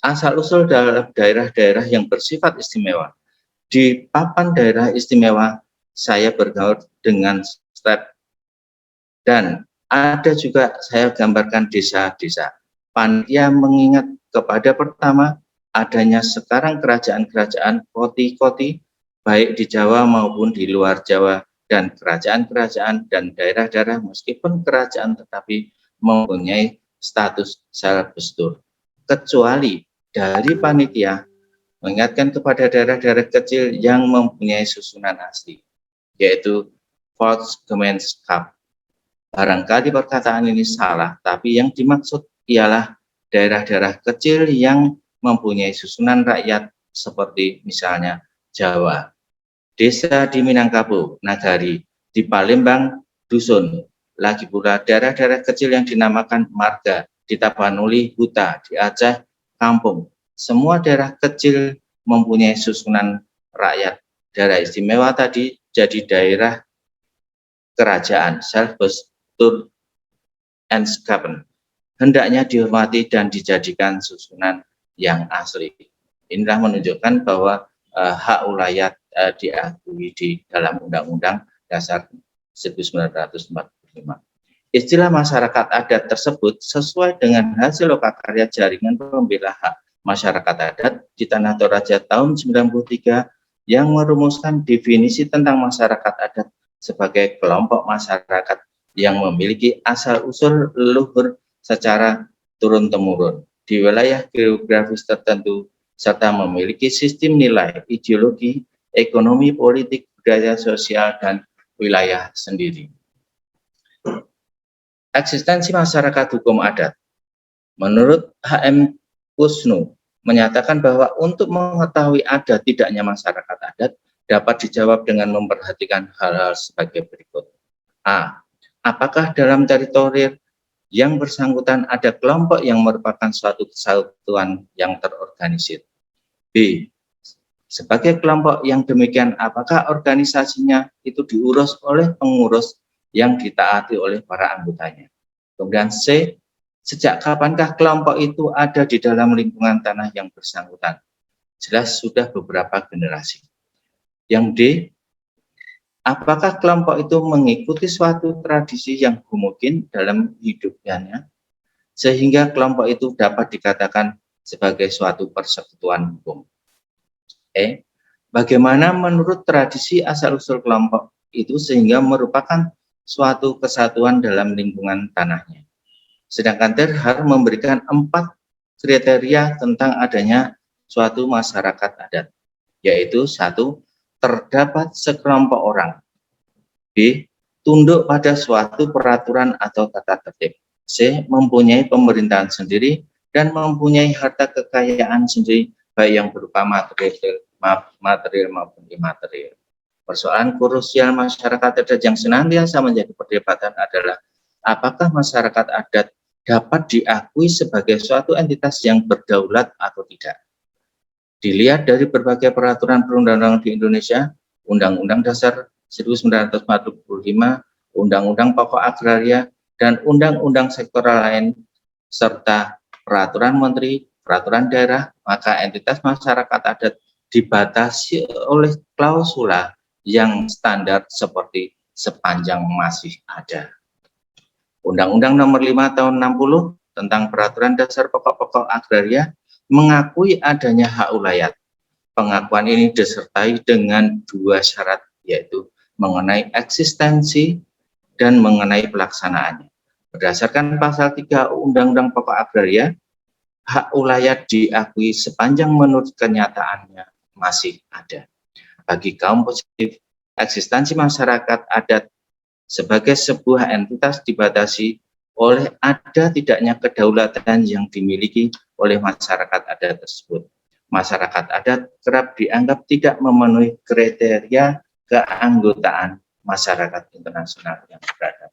asal-usul dalam daerah-daerah yang bersifat istimewa. Di papan daerah istimewa, saya bergaul dengan step, dan ada juga saya gambarkan desa-desa. Panitia mengingat kepada pertama, adanya sekarang kerajaan-kerajaan koti-koti, baik di Jawa maupun di luar Jawa, dan kerajaan-kerajaan dan daerah-daerah meskipun kerajaan tetapi mempunyai status selbestur. Kecuali dari panitia mengingatkan kepada daerah-daerah kecil yang mempunyai susunan asli, yaitu Volksgemeenschap. Barangkali perkataan ini salah, tapi yang dimaksud ialah daerah-daerah kecil yang mempunyai susunan rakyat seperti misalnya Jawa, desa di Minangkabau, Nagari, di Palembang, dusun. Lagi pula daerah-daerah kecil yang dinamakan marga, di Tapanuli, huta, di Aceh, kampung. Semua daerah kecil mempunyai susunan rakyat. Daerah istimewa tadi jadi daerah kerajaan, selbestur Enschappen. Hendaknya dihormati dan dijadikan susunan yang asli. Inilah menunjukkan bahwa hak ulayat diakui di dalam Undang-Undang Dasar 1945. Istilah masyarakat adat tersebut sesuai dengan hasil lokakarya Jaringan Pembela Hak Masyarakat Adat di Tanah Toraja tahun 93 yang merumuskan definisi tentang masyarakat adat sebagai kelompok masyarakat yang memiliki asal-usul leluhur secara turun-temurun di wilayah geografis tertentu serta memiliki sistem nilai, ideologi, ekonomi, politik, budaya, sosial, dan wilayah sendiri. Eksistensi masyarakat hukum adat. Menurut H.M. Kusnu menyatakan bahwa untuk mengetahui ada tidaknya masyarakat adat dapat dijawab dengan memperhatikan hal-hal sebagai berikut. A. Apakah dalam teritori yang bersangkutan ada kelompok yang merupakan suatu kesatuan yang terorganisir? B. Sebagai kelompok yang demikian, apakah organisasinya itu diurus oleh pengurus yang ditaati oleh para anggotanya? Kemudian C. Sejak kapankah kelompok itu ada di dalam lingkungan tanah yang bersangkutan? Jelas sudah beberapa generasi. Yang D. Apakah kelompok itu mengikuti suatu tradisi yang homogen dalam hidupnya, sehingga kelompok itu dapat dikatakan sebagai suatu persekutuan hukum? E. Bagaimana menurut tradisi asal-usul kelompok itu sehingga merupakan suatu kesatuan dalam lingkungan tanahnya? Sedangkan Terhar memberikan 4 kriteria tentang adanya suatu masyarakat adat. yaitu 1. Terdapat sekelompok orang. B. Tunduk pada suatu peraturan atau tata tertib. C. Mempunyai pemerintahan sendiri dan mempunyai harta kekayaan sendiri, baik yang berupa material maupun imaterial. Persoalan krusial masyarakat adat yang senantiasa menjadi perdebatan adalah apakah masyarakat adat dapat diakui sebagai suatu entitas yang berdaulat atau tidak. Dilihat dari berbagai peraturan perundang-undangan di Indonesia, Undang-Undang Dasar 1945, Undang-Undang Pokok Agraria, dan Undang-Undang sektoral lain, serta peraturan menteri, peraturan daerah, maka entitas masyarakat adat dibatasi oleh klausula yang standar seperti sepanjang masih ada. Undang-Undang Nomor 5 Tahun 60 tentang Peraturan Dasar Pokok-pokok Agraria mengakui adanya hak ulayat. Pengakuan ini disertai dengan 2 syarat, yaitu mengenai eksistensi dan mengenai pelaksanaannya. Berdasarkan pasal 3 Undang-Undang Pokok Agraria, hak ulayat diakui sepanjang menurut kenyataannya masih ada. Bagi kaum positif, eksistensi masyarakat adat sebagai sebuah entitas dibatasi oleh ada tidaknya kedaulatan yang dimiliki oleh masyarakat adat tersebut. Masyarakat adat kerap dianggap tidak memenuhi kriteria keanggotaan masyarakat internasional yang beradab.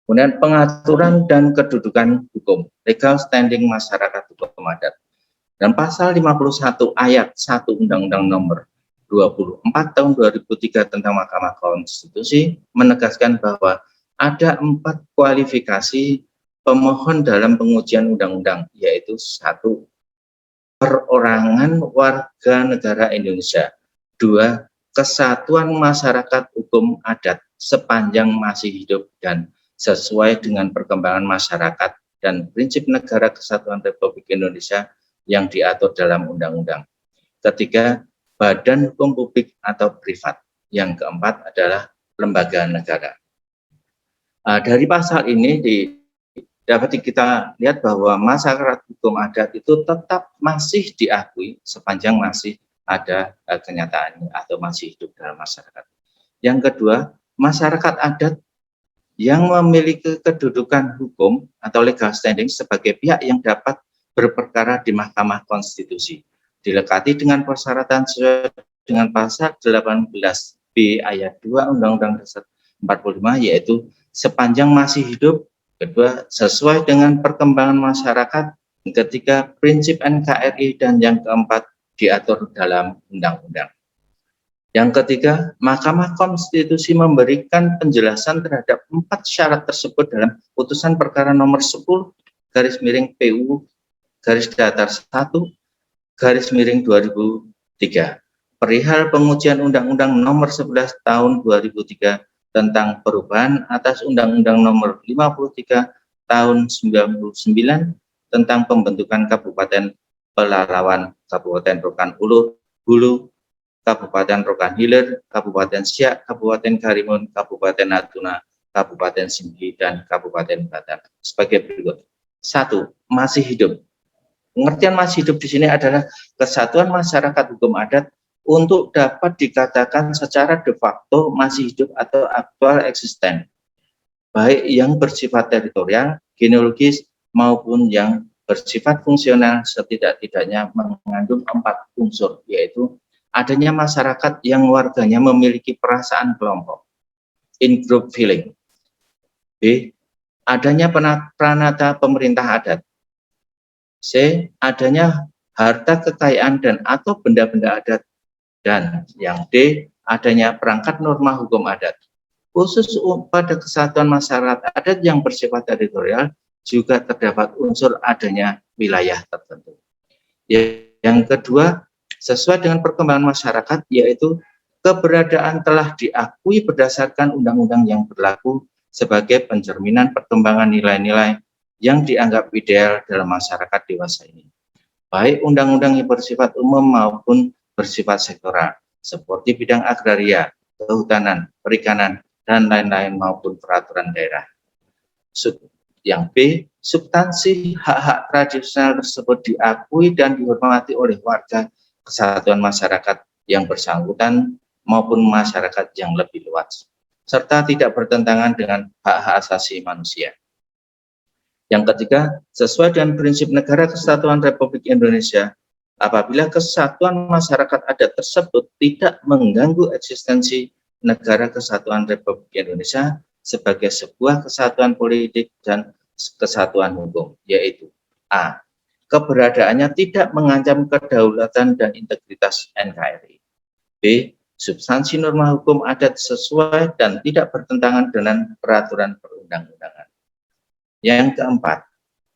Kemudian pengaturan dan kedudukan hukum, legal standing masyarakat hukum adat. Dan pasal 51 ayat 1 Undang-Undang Nomor 24 Tahun 2003 tentang Mahkamah Konstitusi menegaskan bahwa ada 4 kualifikasi pemohon dalam pengujian undang-undang, yaitu 1. Perorangan warga negara Indonesia. 2. Kesatuan masyarakat hukum adat sepanjang masih hidup dan sesuai dengan perkembangan masyarakat dan prinsip negara kesatuan Republik Indonesia yang diatur dalam undang-undang. Ketiga, badan hukum publik atau privat. Yang keempat adalah lembaga negara. Dari pasal ini dapat kita lihat bahwa masyarakat hukum adat itu tetap masih diakui sepanjang masih ada kenyataannya atau masih hidup dalam masyarakat. Yang kedua, masyarakat adat yang memiliki kedudukan hukum atau legal standing sebagai pihak yang dapat berperkara di Mahkamah Konstitusi, dilekati dengan persyaratan sesuai dengan pasal 18B ayat 2 Undang-Undang Dasar 45, yaitu sepanjang masih hidup. Kedua, sesuai dengan perkembangan masyarakat. Ketiga, prinsip NKRI. Dan yang keempat, diatur dalam undang-undang. Yang ketiga, Mahkamah Konstitusi memberikan penjelasan terhadap 4 syarat tersebut dalam putusan perkara nomor 10/PU /1/2003 perihal pengujian Undang-Undang Nomor 11 Tahun 2003 tentang perubahan atas Undang-Undang Nomor 53 Tahun 99 tentang pembentukan Kabupaten Pelalawan, Kabupaten Rokan Hulu, Kabupaten Rokan Hilir, Kabupaten Siak, Kabupaten Karimun, Kabupaten Natuna, Kabupaten Singgi, dan Kabupaten Batak sebagai berikut. 1. Masih hidup. Pengertian masih hidup di sini adalah kesatuan masyarakat hukum adat untuk dapat dikatakan secara de facto masih hidup atau aktual eksisten, baik yang bersifat teritorial, genealogis, maupun yang bersifat fungsional, setidak-tidaknya mengandung 4 unsur, yaitu adanya masyarakat yang warganya memiliki perasaan kelompok, in-group feeling. B. Adanya pranata pemerintah adat. C. Adanya harta kekayaan dan atau benda-benda adat. Dan yang D. Adanya perangkat norma hukum adat. Khusus pada kesatuan masyarakat adat yang bersifat teritorial, juga terdapat unsur adanya wilayah tertentu. Yang kedua, sesuai dengan perkembangan masyarakat, yaitu keberadaan telah diakui berdasarkan undang-undang yang berlaku sebagai pencerminan perkembangan nilai-nilai yang dianggap ideal dalam masyarakat dewasa ini, baik undang-undang yang bersifat umum maupun bersifat sektoral, seperti bidang agraria, kehutanan, perikanan, dan lain-lain maupun peraturan daerah. Yang B, substansi hak-hak tradisional tersebut diakui dan dihormati oleh warga kesatuan masyarakat yang bersangkutan maupun masyarakat yang lebih luas, serta tidak bertentangan dengan hak-hak asasi manusia. Yang ketiga, sesuai dengan prinsip Negara Kesatuan Republik Indonesia, apabila kesatuan masyarakat adat tersebut tidak mengganggu eksistensi Negara Kesatuan Republik Indonesia sebagai sebuah kesatuan politik dan kesatuan hukum, yaitu A. Keberadaannya tidak mengancam kedaulatan dan integritas NKRI. B. Substansi norma hukum adat sesuai dan tidak bertentangan dengan peraturan perundang-undangan. Yang keempat,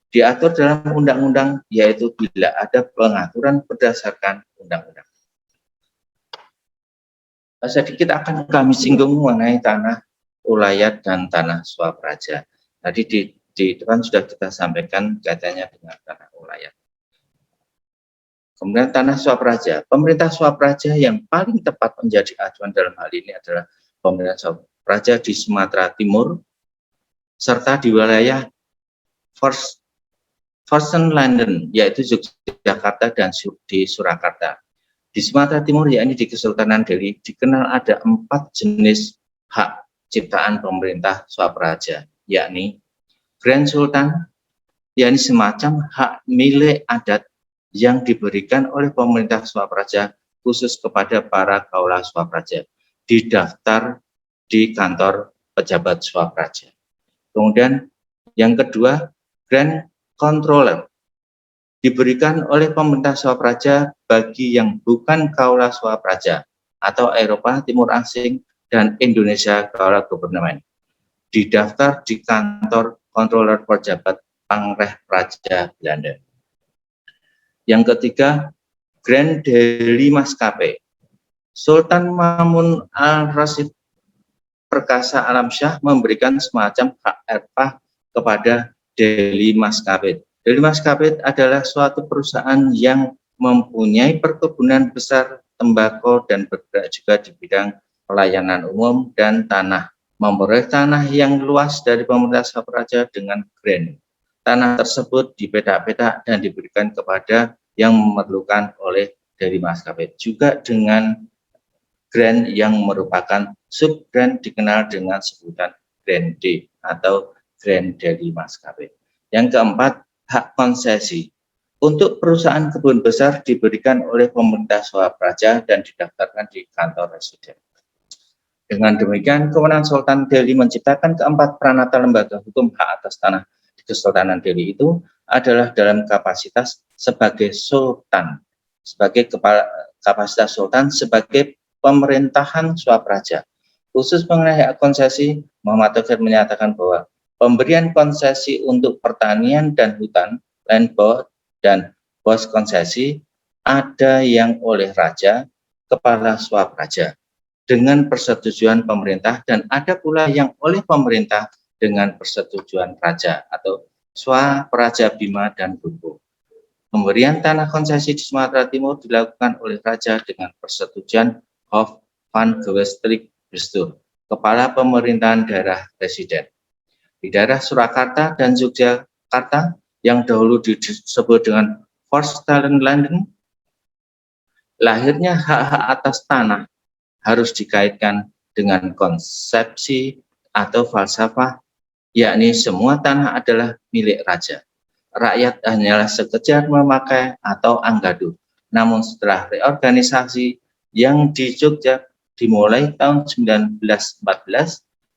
diatur dalam undang-undang, yaitu bila ada pengaturan berdasarkan undang-undang. Sedikit akan kami singgung mengenai tanah ulayat dan tanah swapraja. Tadi di depan sudah kita sampaikan kaitannya dengan tanah ulayat. Kemudian tanah swapraja. Pemerintah swapraja yang paling tepat menjadi acuan dalam hal ini adalah pemerintah swapraja di Sumatera Timur serta di wilayah First London, yaitu Yogyakarta dan di Surakarta. Di Sumatera Timur, yakni di Kesultanan Delhi, dikenal ada 4 jenis hak ciptaan pemerintah swapraja, yakni Grand Sultan, yakni semacam hak milik adat yang diberikan oleh pemerintah swapraja khusus kepada para kaula swapraja, didaftar di kantor pejabat swapraja. Kemudian yang kedua, Grand Controller, diberikan oleh pemerintah swapraja bagi yang bukan kaula swapraja atau Eropa Timur Asing dan Indonesia kaula government, didaftar di kantor Controller Pejabat Pangreh Praja Belanda. Yang ketiga, Grand Delhi Maskapai. Sultan Mamun Al-Rasyid Perkasa Alam Shah memberikan semacam hak erpah kepada Delhi Maskapai. Delhi Maskapai adalah suatu perusahaan yang mempunyai perkebunan besar tembakau dan bergerak juga di bidang pelayanan umum dan tanah. Memperoleh tanah yang luas dari pemerintah swapraja dengan grant. Tanah tersebut dipetak-petak dan diberikan kepada yang memerlukan oleh Delhi Maskapai. Juga dengan grant yang merupakan sub-grant dikenal dengan sebutan Grant D atau Grant Delhi Maskapai. Yang keempat, hak konsesi. Untuk perusahaan kebun besar diberikan oleh pemerintah swapraja dan didaftarkan di kantor residen. Dengan demikian, kewenangan Sultan Delhi menciptakan keempat peranata lembaga hukum hak atas tanah di Kesultanan Delhi itu adalah dalam kapasitas sebagai sultan, sebagai kapasitas sultan sebagai pemerintahan swapraja. Khusus mengenai hak konsesi, Muhammad Taufik menyatakan bahwa pemberian konsesi untuk pertanian dan hutan, land board dan bos konsesi ada yang oleh raja, kepala swapraja dengan persetujuan pemerintah, dan ada pula yang oleh pemerintah dengan persetujuan raja atau Swapraja Bima dan Bumbu. Pemberian tanah konsesi di Sumatera Timur dilakukan oleh raja dengan persetujuan Hof van Gewestrik Bestuur, kepala pemerintahan daerah residen. Di daerah Surakarta dan Yogyakarta yang dahulu disebut dengan First London, lahirnya hak-hak atas tanah harus dikaitkan dengan konsepsi atau falsafah, yakni semua tanah adalah milik raja. Rakyat hanyalah sekedar memakai atau anggaduh. Namun setelah reorganisasi yang di Jogja dimulai tahun 1914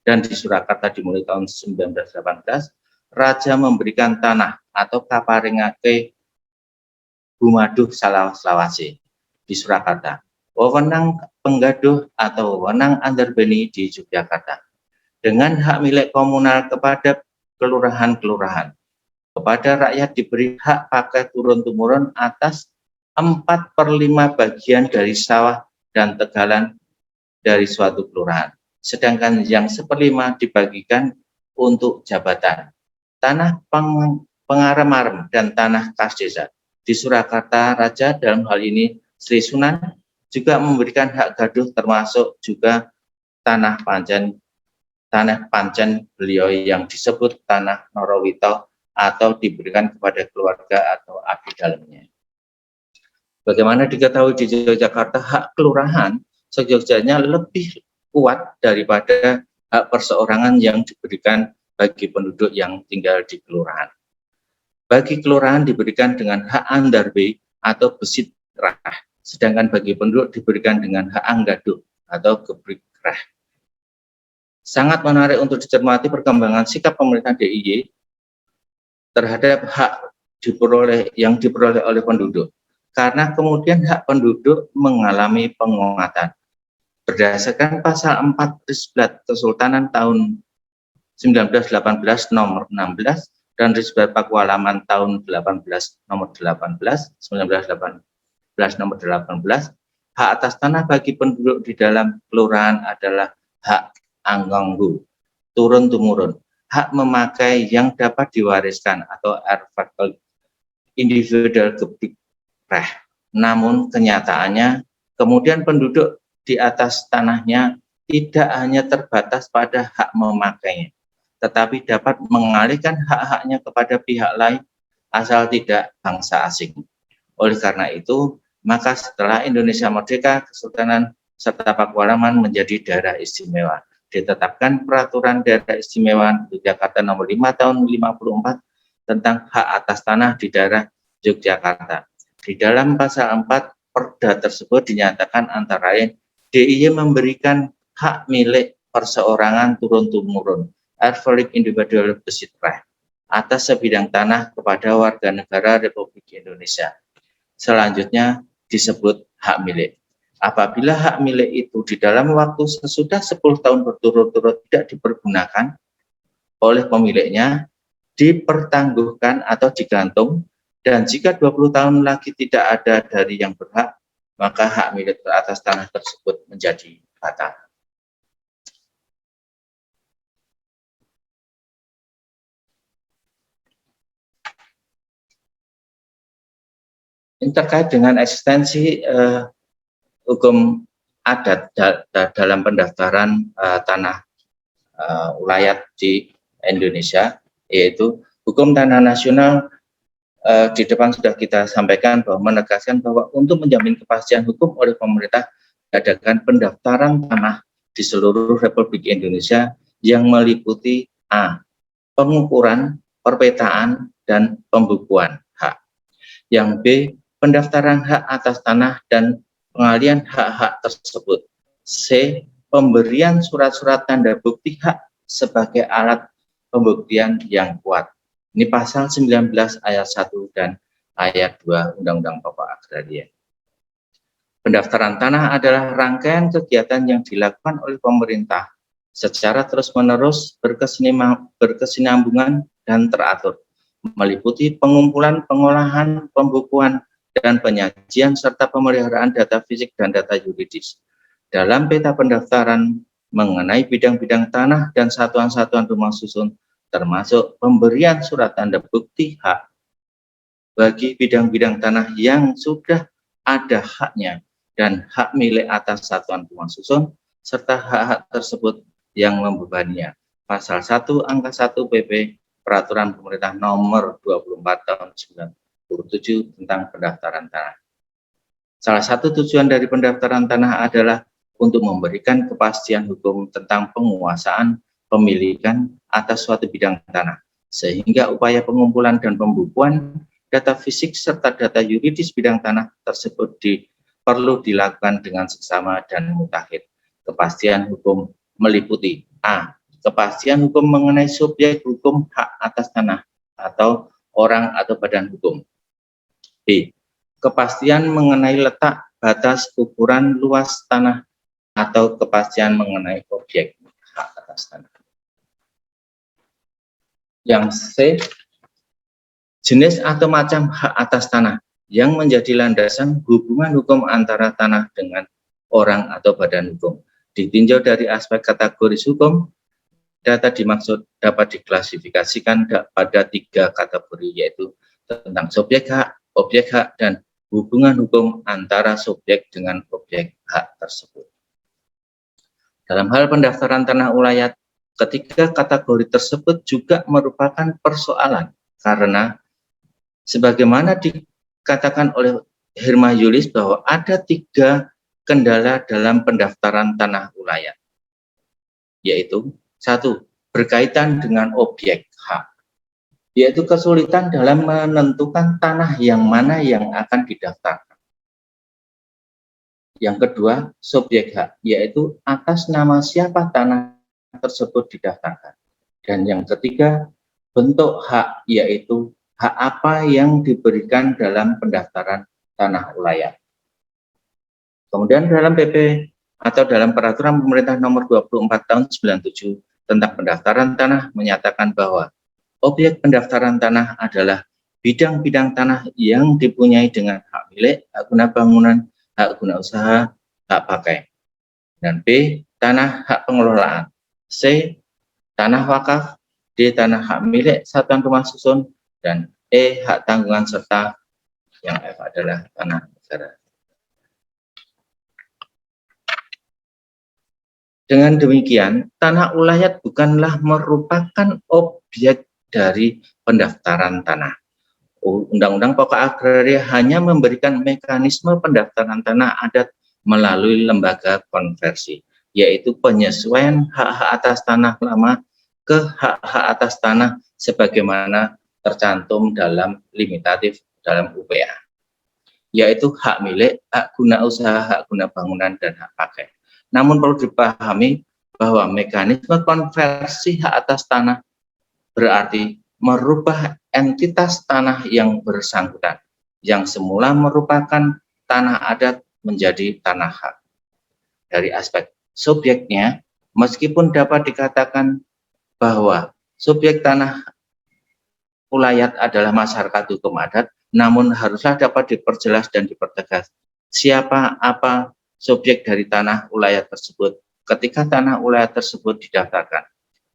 dan di Surakarta dimulai tahun 1918, raja memberikan tanah atau kaparingake Bumaduh Salawase di Surakarta, wewenang penggaduh atau wewenang andarbeni di Yogyakarta, dengan hak milik komunal kepada kelurahan-kelurahan. Kepada rakyat diberi hak pakai turun-temurun atas 4/5 bagian dari sawah dan tegalan dari suatu kelurahan, sedangkan yang 1/5 dibagikan untuk jabatan, tanah pengarem-arem dan tanah kas desa. Di Surakarta, raja dalam hal ini Sri Sunan juga memberikan hak gaduh termasuk juga tanah pancen beliau yang disebut tanah Norowito atau diberikan kepada keluarga atau abdi dalamnya. Bagaimana diketahui di Yogyakarta, hak kelurahan seyogyanya lebih kuat daripada hak perseorangan yang diberikan bagi penduduk yang tinggal di kelurahan. Bagi kelurahan diberikan dengan hak andarbe atau besit rah, sedangkan bagi penduduk diberikan dengan hak anggaduh atau gebrik rah. Sangat menarik untuk dicermati perkembangan sikap pemerintah DIY terhadap hak yang diperoleh oleh penduduk, karena kemudian hak penduduk mengalami penguatan. Berdasarkan pasal 4 Risbat Kesultanan tahun 1918 nomor 16 dan Risbat Pakualaman tahun 18 nomor 18 1918 nomor 18, hak atas tanah bagi penduduk di dalam kelurahan adalah hak angganggu, turun temurun, hak memakai yang dapat diwariskan atau erfakal individual gebrik rah. Namun kenyataannya kemudian penduduk di atas tanahnya tidak hanya terbatas pada hak memakainya, tetapi dapat mengalihkan hak-haknya kepada pihak lain asal tidak bangsa asing. Oleh karena itu, maka setelah Indonesia merdeka, Kesultanan serta Pakualaman menjadi daerah istimewa. Ditetapkan Peraturan Daerah Istimewa Yogyakarta nomor 5 tahun 54 tentang hak atas tanah di daerah Yogyakarta. Di dalam pasal 4 Perda tersebut dinyatakan antara lain DIY memberikan hak milik perseorangan turun-temurun erfalik individual besit rah atas sebidang tanah kepada warga negara Republik Indonesia. Selanjutnya disebut hak milik. Apabila hak milik itu di dalam waktu sesudah 10 tahun berturut-turut tidak dipergunakan oleh pemiliknya, dipertangguhkan atau digantung, dan jika 20 tahun lagi tidak ada dari yang berhak, maka hak milik atas tanah tersebut menjadi batal. Ini terkait dengan eksistensi hukum adat dalam pendaftaran tanah ulayat di Indonesia, yaitu hukum tanah nasional. Di depan sudah kita sampaikan bahwa menegaskan bahwa untuk menjamin kepastian hukum oleh pemerintah diadakan pendaftaran tanah di seluruh Republik Indonesia yang meliputi A. Pengukuran, perpetaan, dan pembukuan hak. Yang B. Pendaftaran hak atas tanah dan pengalian hak-hak tersebut. C. Pemberian surat-surat tanda bukti hak sebagai alat pembuktian yang kuat. Ini pasal 19 ayat 1 dan ayat 2 Undang-Undang Pokok Agraria. Pendaftaran tanah adalah rangkaian kegiatan yang dilakukan oleh pemerintah secara terus-menerus, berkesinambungan, dan teratur, meliputi pengumpulan, pengolahan, pembukuan, dan penyajian serta pemeliharaan data fisik dan data yuridis. Dalam peta pendaftaran mengenai bidang-bidang tanah dan satuan-satuan rumah susun, termasuk pemberian surat tanda bukti hak bagi bidang-bidang tanah yang sudah ada haknya dan hak milik atas satuan rumah susun, serta hak-hak tersebut yang membebaninya. Pasal 1 angka 1 PP Peraturan Pemerintah Nomor 24 tahun 97 tentang pendaftaran tanah. Salah satu tujuan dari pendaftaran tanah adalah untuk memberikan kepastian hukum tentang penguasaan pemilikan atas suatu bidang tanah, sehingga upaya pengumpulan dan pembukuan data fisik serta data yuridis bidang tanah tersebut perlu dilakukan dengan seksama dan mutakhir. Kepastian hukum meliputi A. Kepastian hukum mengenai subjek hukum hak atas tanah atau orang atau badan hukum. B. Kepastian mengenai letak, batas, ukuran, luas tanah atau kepastian mengenai objek hak atas tanah. Yang C, jenis atau macam hak atas tanah yang menjadi landasan hubungan hukum antara tanah dengan orang atau badan hukum. Ditinjau dari aspek kategoris hukum, data dimaksud dapat diklasifikasikan pada 3 kategori, yaitu tentang subjek hak, objek hak, dan hubungan hukum antara subjek dengan objek hak tersebut. Dalam hal pendaftaran tanah ulayat, ketiga kategori tersebut juga merupakan persoalan karena sebagaimana dikatakan oleh Hirma Yulis bahwa ada 3 kendala dalam pendaftaran tanah ulayat, yaitu 1, berkaitan dengan objek hak, yaitu kesulitan dalam menentukan tanah yang mana yang akan didaftarkan. Yang kedua, subjek hak, yaitu atas nama siapa tanah tersebut didaftarkan. Dan yang ketiga, bentuk hak, yaitu hak apa yang diberikan dalam pendaftaran tanah ulayat. Kemudian dalam PP atau dalam Peraturan Pemerintah Nomor 24 Tahun 97 tentang pendaftaran tanah menyatakan bahwa objek pendaftaran tanah adalah bidang-bidang tanah yang dipunyai dengan hak milik, hak guna bangunan, hak guna usaha, hak pakai. Dan B, tanah hak pengelolaan. C, tanah wakaf. D, tanah hak milik satuan rumah susun. Dan E, hak tanggungan serta yang F adalah tanah negara. Dengan demikian, tanah ulayat bukanlah merupakan objek dari pendaftaran tanah. Undang-Undang Pokok Agraria hanya memberikan mekanisme pendaftaran tanah adat melalui lembaga konversi, yaitu penyesuaian hak-hak atas tanah lama ke hak-hak atas tanah sebagaimana tercantum dalam limitatif dalam UPA, yaitu hak milik, hak guna usaha, hak guna bangunan, dan hak pakai. Namun perlu dipahami bahwa mekanisme konversi hak atas tanah berarti merubah entitas tanah yang bersangkutan, yang semula merupakan tanah adat menjadi tanah hak. Dari aspek subjeknya, meskipun dapat dikatakan bahwa subjek tanah ulayat adalah masyarakat hukum adat, namun haruslah dapat diperjelas dan dipertegas siapa apa subjek dari tanah ulayat tersebut ketika tanah ulayat tersebut didaftarkan,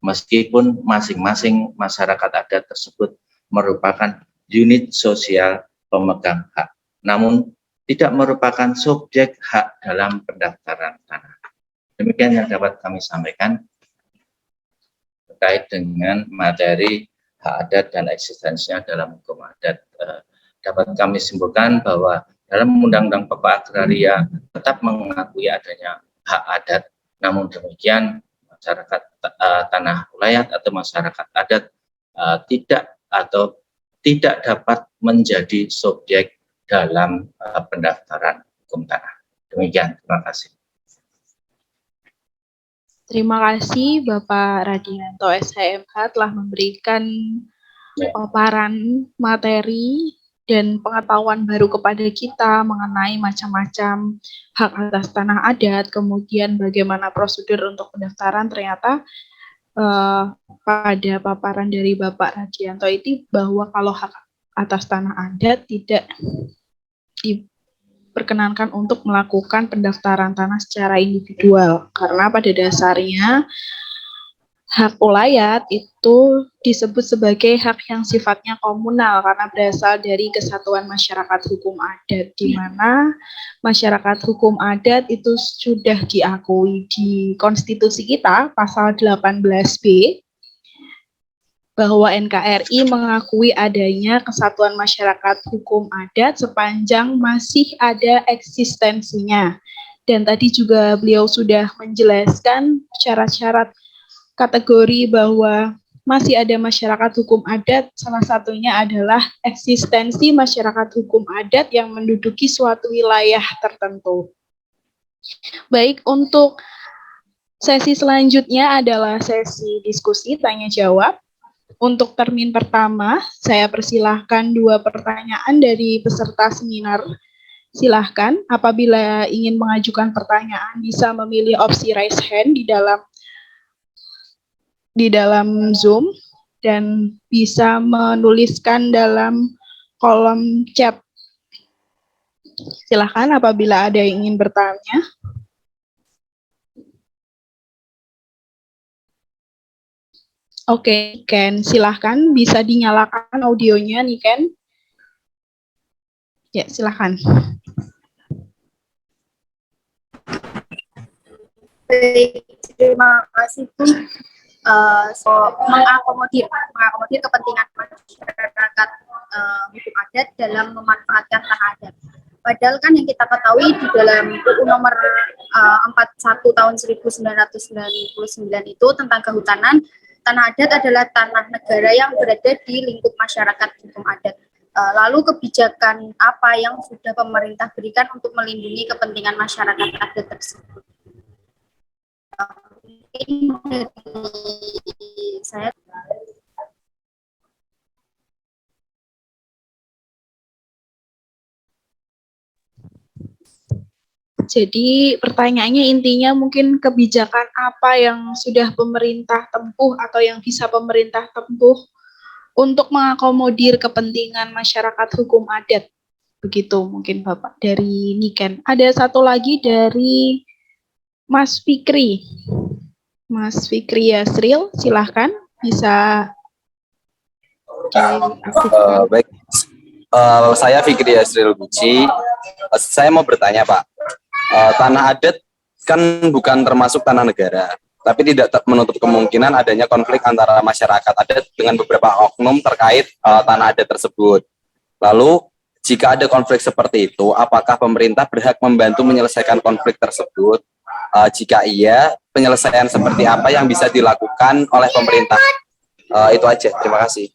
meskipun masing-masing masyarakat adat tersebut merupakan unit sosial pemegang hak, namun tidak merupakan subjek hak dalam pendaftaran tanah. Demikian yang dapat kami sampaikan terkait dengan materi hak adat dan eksistensinya dalam hukum adat. Dapat kami simpulkan bahwa dalam Undang-Undang Pokok Agraria tetap mengakui adanya hak adat, namun demikian masyarakat tanah ulayat atau masyarakat adat tidak dapat menjadi subjek dalam pendaftaran hukum tanah. Demikian, terima kasih. Terima kasih Bapak Radianto SHMH telah memberikan paparan materi dan pengetahuan baru kepada kita mengenai macam-macam hak atas tanah adat, kemudian bagaimana prosedur untuk pendaftaran. Ternyata pada paparan dari Bapak Radianto itu bahwa kalau hak atas tanah adat tidak diperkenankan untuk melakukan pendaftaran tanah secara individual, karena pada dasarnya hak ulayat itu disebut sebagai hak yang sifatnya komunal karena berasal dari kesatuan masyarakat hukum adat, di mana masyarakat hukum adat itu sudah diakui di konstitusi kita pasal 18B bahwa NKRI mengakui adanya kesatuan masyarakat hukum adat sepanjang masih ada eksistensinya. Dan tadi juga beliau sudah menjelaskan syarat-syarat kategori bahwa masih ada masyarakat hukum adat, salah satunya adalah eksistensi masyarakat hukum adat yang menduduki suatu wilayah tertentu. Baik, untuk sesi selanjutnya adalah sesi diskusi tanya-jawab. Untuk termin pertama, saya persilahkan 2 pertanyaan dari peserta seminar. Silahkan, apabila ingin mengajukan pertanyaan, bisa memilih opsi raise hand di dalam Zoom dan bisa menuliskan dalam kolom chat. Silahkan apabila ada yang ingin bertanya. Oke, Ken, silahkan bisa dinyalakan audionya nih, Ken. Ya, silahkan. Baik, terima kasih Bu. Mengakomodir kepentingan masyarakat hukum adat dalam memanfaatkan tanah adat. Padahal kan yang kita ketahui di dalam UU nomor 41 tahun 1999 itu tentang kehutanan, tanah adat adalah tanah negara yang berada di lingkup masyarakat hukum adat. Lalu kebijakan apa yang sudah pemerintah berikan untuk melindungi kepentingan masyarakat adat tersebut? Mungkin dari saya. Jadi pertanyaannya intinya mungkin kebijakan apa yang sudah pemerintah tempuh atau yang bisa pemerintah tempuh untuk mengakomodir kepentingan masyarakat hukum adat. Begitu mungkin Bapak dari Niken. Ada satu lagi dari Mas Fikri. Mas Fikri Yasril, silahkan bisa diaktifkan. Baik, saya Fikri Yasril Buci. Saya mau bertanya Pak, tanah adat kan bukan termasuk tanah negara, tapi tidak menutup kemungkinan adanya konflik antara masyarakat adat dengan beberapa oknum terkait tanah adat tersebut. Lalu, jika ada konflik seperti itu, apakah pemerintah berhak membantu menyelesaikan konflik tersebut? Jika iya, penyelesaian seperti apa yang bisa dilakukan oleh pemerintah? Itu aja, terima kasih.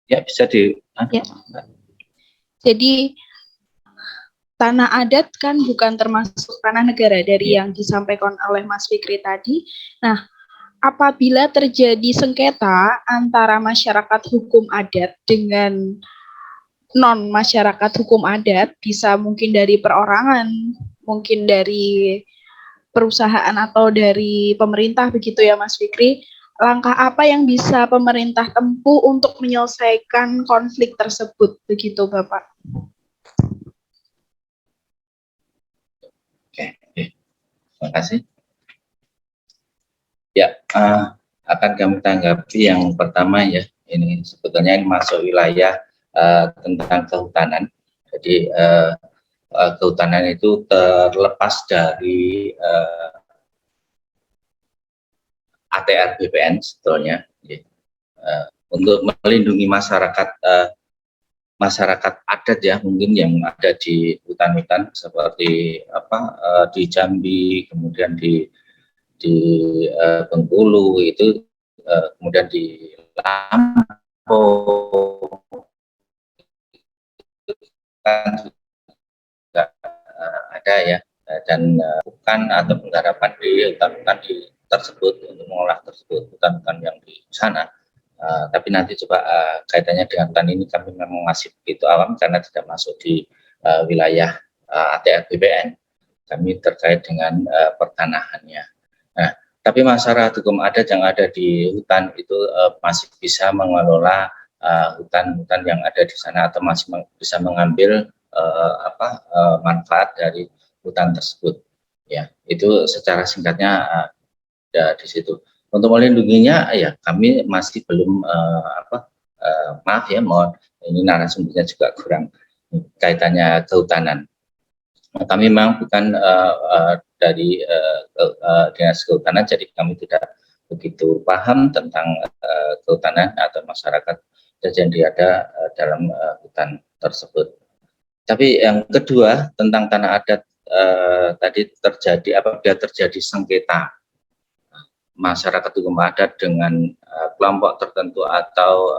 Ya, bisa di... Ya. Jadi tanah adat kan bukan termasuk tanah negara dari yang disampaikan oleh Mas Fikri tadi. Nah, apabila terjadi sengketa antara masyarakat hukum adat dengan non masyarakat hukum adat, bisa mungkin dari perorangan, mungkin dari perusahaan atau dari pemerintah, begitu ya Mas Fikri. Langkah apa yang bisa pemerintah tempuh untuk menyelesaikan konflik tersebut, begitu Bapak? Oke, terima kasih. Ya, akan kami tanggapi yang pertama ya. Ini sebetulnya ini masuk wilayah tentang kehutanan. Jadi kehutanan itu terlepas dari ATR BPN sebetulnya, untuk melindungi masyarakat masyarakat adat ya, mungkin yang ada di hutan-hutan seperti di Jambi, kemudian di Bengkulu itu, kemudian di Lampung kan juga ada ya, dan bukan atau penggarapan di hutan-hutan tersebut untuk mengolah tersebut, hutan-hutan yang di sana. Tapi nanti coba kaitannya dengan hutan ini kami memang masih begitu awam karena tidak masuk di wilayah ATR BPN. Kami terkait dengan pertanahannya. Nah, tapi masyarakat hukum adat yang ada di hutan itu masih bisa mengelola hutan-hutan yang ada di sana atau masih bisa mengambil manfaat dari hutan tersebut. Ya, itu secara singkatnya di situ. Untuk melindunginya, ya kami masih belum maaf ya, mohon ini narasumbernya juga kurang kaitannya kehutanan. Kami memang bukan dari dinas kehutanan, jadi kami tidak begitu paham tentang kehutanan atau masyarakat yang ada dalam hutan tersebut. Tapi yang kedua tentang tanah adat tadi apabila terjadi sengketa masyarakat hukum adat dengan kelompok tertentu atau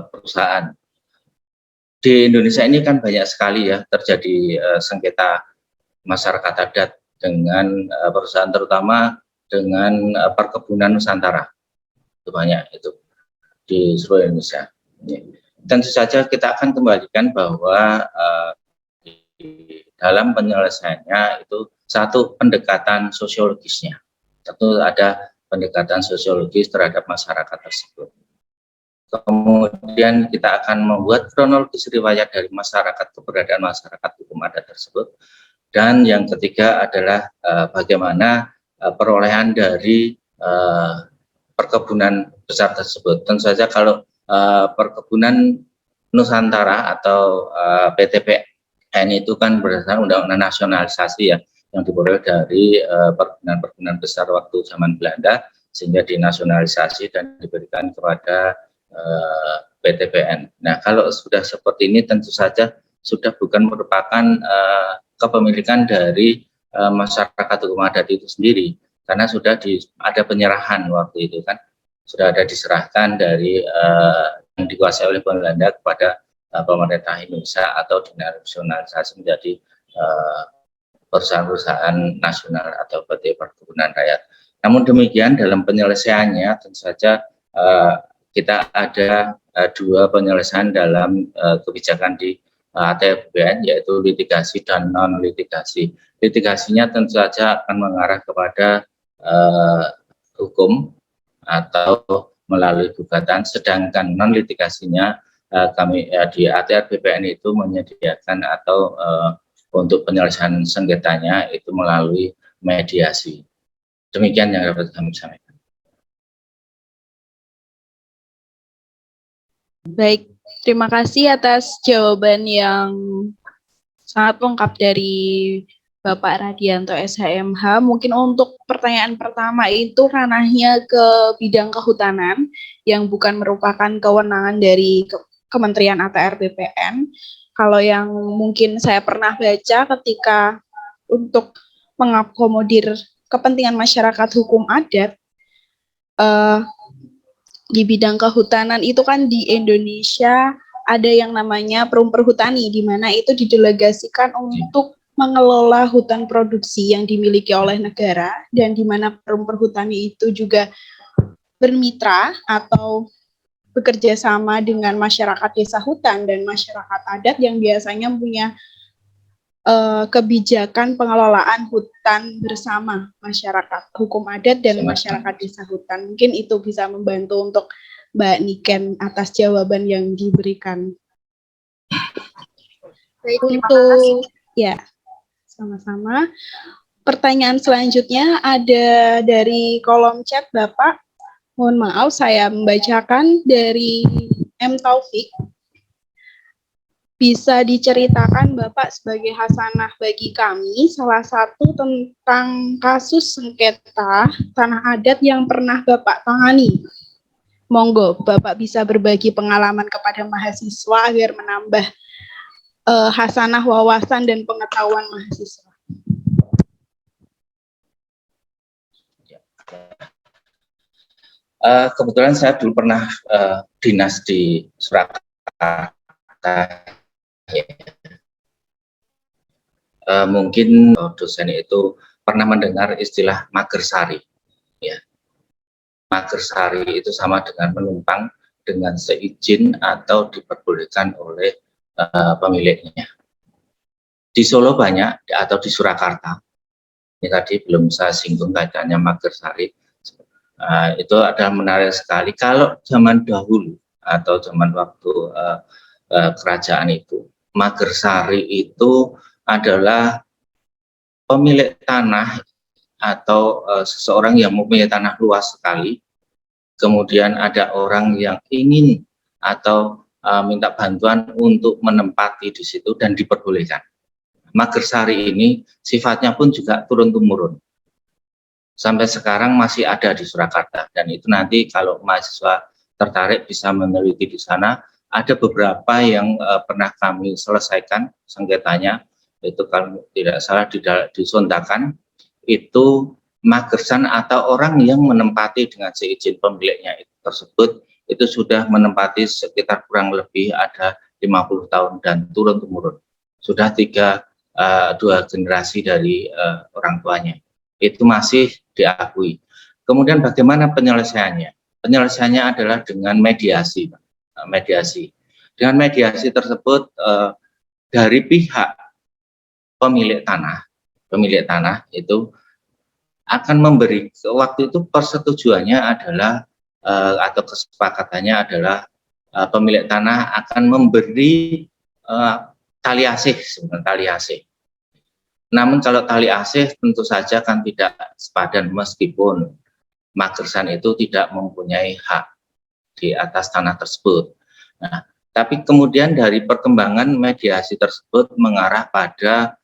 perusahaan. Di Indonesia ini kan banyak sekali ya terjadi sengketa masyarakat adat dengan perusahaan, terutama dengan perkebunan Nusantara. Itu banyak itu di seluruh Indonesia. Tentu saja kita akan kembalikan bahwa di dalam penyelesaiannya itu satu pendekatan sosiologisnya. Tentu ada pendekatan sosiologis terhadap masyarakat tersebut. Kemudian kita akan membuat kronologis riwayat dari masyarakat, keberadaan masyarakat hukum adat tersebut. Dan yang ketiga adalah bagaimana perolehan dari perkebunan besar tersebut. Tentu saja kalau perkebunan Nusantara atau PTPN itu kan berdasarkan undang-undang nasionalisasi ya, yang diperoleh dari perkebunan besar waktu zaman Belanda, sehingga dinasionalisasi dan diberikan kepada PTBN. Nah, kalau sudah seperti ini tentu saja sudah bukan merupakan kepemilikan dari masyarakat hukum adat itu sendiri, karena sudah ada penyerahan waktu itu kan, sudah ada diserahkan dari yang dikuasai oleh Belanda kepada pemerintah Indonesia atau dinasionalisasi menjadi perusahaan-perusahaan nasional atau PT Perkebunan Rakyat. Namun demikian dalam penyelesaiannya tentu saja kita ada dua penyelesaian dalam kebijakan di ATR BPN, yaitu litigasi dan non litigasi. Litigasinya tentu saja akan mengarah kepada hukum atau melalui gugatan, sedangkan non litigasinya kami di ATR BPN itu menyediakan atau untuk penyelesaian sengketanya itu melalui mediasi. Demikian yang dapat kami sampaikan. Baik, terima kasih atas jawaban yang sangat lengkap dari Bapak Radianto SHMH. Mungkin untuk pertanyaan pertama itu ranahnya ke bidang kehutanan yang bukan merupakan kewenangan dari Kementerian ATR BPN. Kalau yang mungkin saya pernah baca ketika untuk mengakomodir kepentingan masyarakat hukum adat di bidang kehutanan itu kan di Indonesia ada yang namanya perum perhutani, di mana itu didelegasikan untuk mengelola hutan produksi yang dimiliki oleh negara, dan di mana perum perhutani itu juga bermitra atau bekerja sama dengan masyarakat desa hutan dan masyarakat adat yang biasanya punya kebijakan pengelolaan hutan bersama masyarakat hukum adat dan masyarakat desa hutan. Mungkin itu bisa membantu untuk Mbak Niken atas jawaban yang diberikan. Baik, terima kasih. Ya, sama-sama. Pertanyaan selanjutnya ada dari kolom chat Bapak. Mohon maaf, saya membacakan dari M. Taufik. Bisa diceritakan Bapak sebagai hasanah bagi kami salah satu tentang kasus sengketa tanah adat yang pernah Bapak tangani. Monggo Bapak bisa berbagi pengalaman kepada mahasiswa agar menambah hasanah wawasan dan pengetahuan mahasiswa. Kebetulan saya dulu pernah dinas di Surakarta. Mungkin dosen itu pernah mendengar istilah magersari. Ya. Magersari itu sama dengan menumpang dengan seizin atau diperbolehkan oleh pemiliknya. Di Solo banyak atau di Surakarta. Ini tadi belum saya singgung kaitannya magersari. Itu adalah menarik sekali. Kalau zaman dahulu atau zaman waktu kerajaan itu, magersari itu adalah pemilik tanah atau seseorang yang mempunyai tanah luas sekali, kemudian ada orang yang ingin atau minta bantuan untuk menempati di situ dan diperbolehkan. Magersari ini sifatnya pun juga turun-temurun. Sampai sekarang masih ada di Surakarta, dan itu nanti kalau mahasiswa tertarik bisa meneliti di sana. Ada beberapa yang pernah kami selesaikan sengketanya, itu kalau tidak salah di Sondakan, itu magersan atau orang yang menempati dengan seizin pemiliknya tersebut, itu sudah menempati sekitar kurang lebih ada 50 tahun dan turun-temurun. Sudah dua generasi dari orang tuanya. Itu masih diakui. Kemudian bagaimana penyelesaiannya? Penyelesaiannya adalah dengan mediasi. Dengan mediasi tersebut dari pihak pemilik tanah itu akan memberi, waktu itu persetujuannya adalah atau kesepakatannya adalah pemilik tanah akan memberi tali asih, sebenarnya tali asih. Namun kalau tali asih tentu saja kan tidak sepadan, meskipun magersan itu tidak mempunyai hak di atas tanah tersebut. Nah, tapi kemudian dari perkembangan mediasi tersebut mengarah pada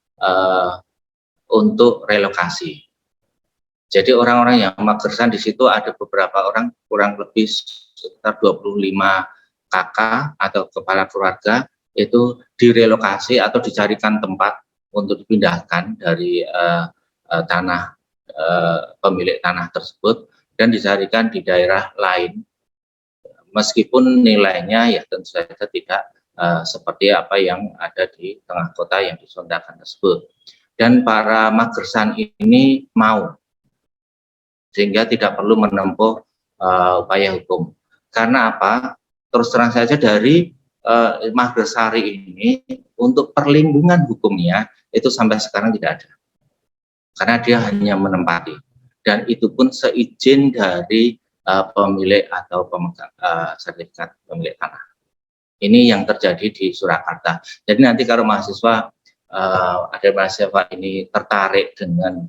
untuk relokasi. Jadi orang-orang yang magersan di situ ada beberapa orang, kurang lebih sekitar 25 kakak atau kepala keluarga itu direlokasi atau dicarikan tempat untuk dipindahkan dari tanah pemilik tanah tersebut dan dicarikan di daerah lain, meskipun nilainya ya tentu saja tidak seperti apa yang ada di tengah kota yang disondakan tersebut. Dan para magersan ini mau, sehingga tidak perlu menempuh upaya hukum. Karena apa? Terus terang saja dari Magersari ini untuk perlindungan hukumnya itu sampai sekarang tidak ada. Karena dia hanya menempati. Dan itu pun seizin dari pemilik atau pemegang sertifikat pemilik tanah. Ini yang terjadi di Surakarta. Jadi nanti kalau mahasiswa ada mahasiswa ini tertarik dengan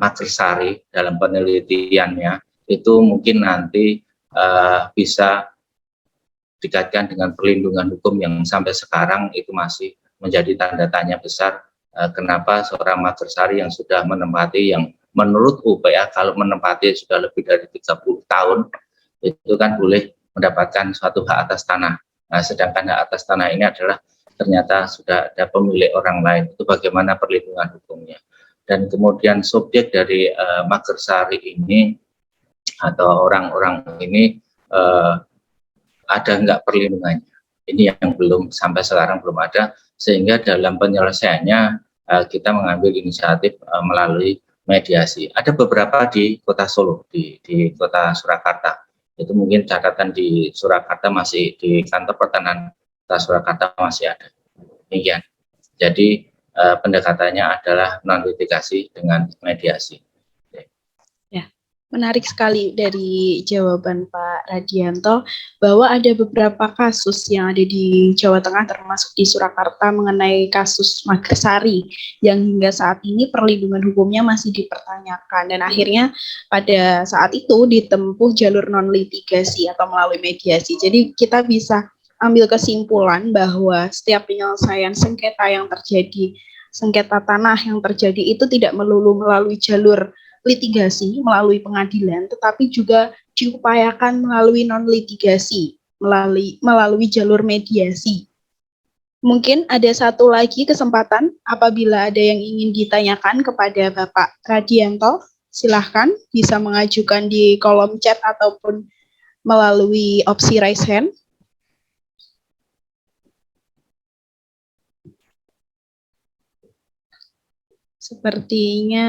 Magersari dalam penelitiannya, itu mungkin nanti bisa dikaitkan dengan perlindungan hukum yang sampai sekarang itu masih menjadi tanda tanya besar. Kenapa seorang Magersari yang sudah menempati, yang menurut UPA kalau menempati sudah lebih dari 30 tahun, itu kan boleh mendapatkan suatu hak atas tanah. Nah, sedangkan hak atas tanah ini adalah ternyata sudah ada pemilik orang lain. Itu bagaimana perlindungan hukumnya. Dan kemudian subjek dari Magersari ini atau orang-orang ini ada enggak perlindungannya. Ini yang belum sampai sekarang belum ada, sehingga dalam penyelesaiannya kita mengambil inisiatif melalui mediasi. Ada beberapa di Kota Solo, di Kota Surakarta. Itu mungkin catatan di Surakarta masih, di kantor pertanahan Kota Surakarta masih ada. Demikian. Jadi pendekatannya adalah non litigasi dengan mediasi. Menarik sekali dari jawaban Pak Radianto bahwa ada beberapa kasus yang ada di Jawa Tengah termasuk di Surakarta mengenai kasus Magersari yang hingga saat ini perlindungan hukumnya masih dipertanyakan dan akhirnya pada saat itu ditempuh jalur non litigasi atau melalui mediasi. Jadi kita bisa ambil kesimpulan bahwa setiap penyelesaian sengketa yang terjadi, sengketa tanah yang terjadi itu tidak melulu melalui jalur litigasi melalui pengadilan, tetapi juga diupayakan melalui non litigasi, melalui jalur mediasi. Mungkin ada satu lagi kesempatan apabila ada yang ingin ditanyakan kepada Bapak Radianto, silahkan bisa mengajukan di kolom chat ataupun melalui opsi raise hand. Sepertinya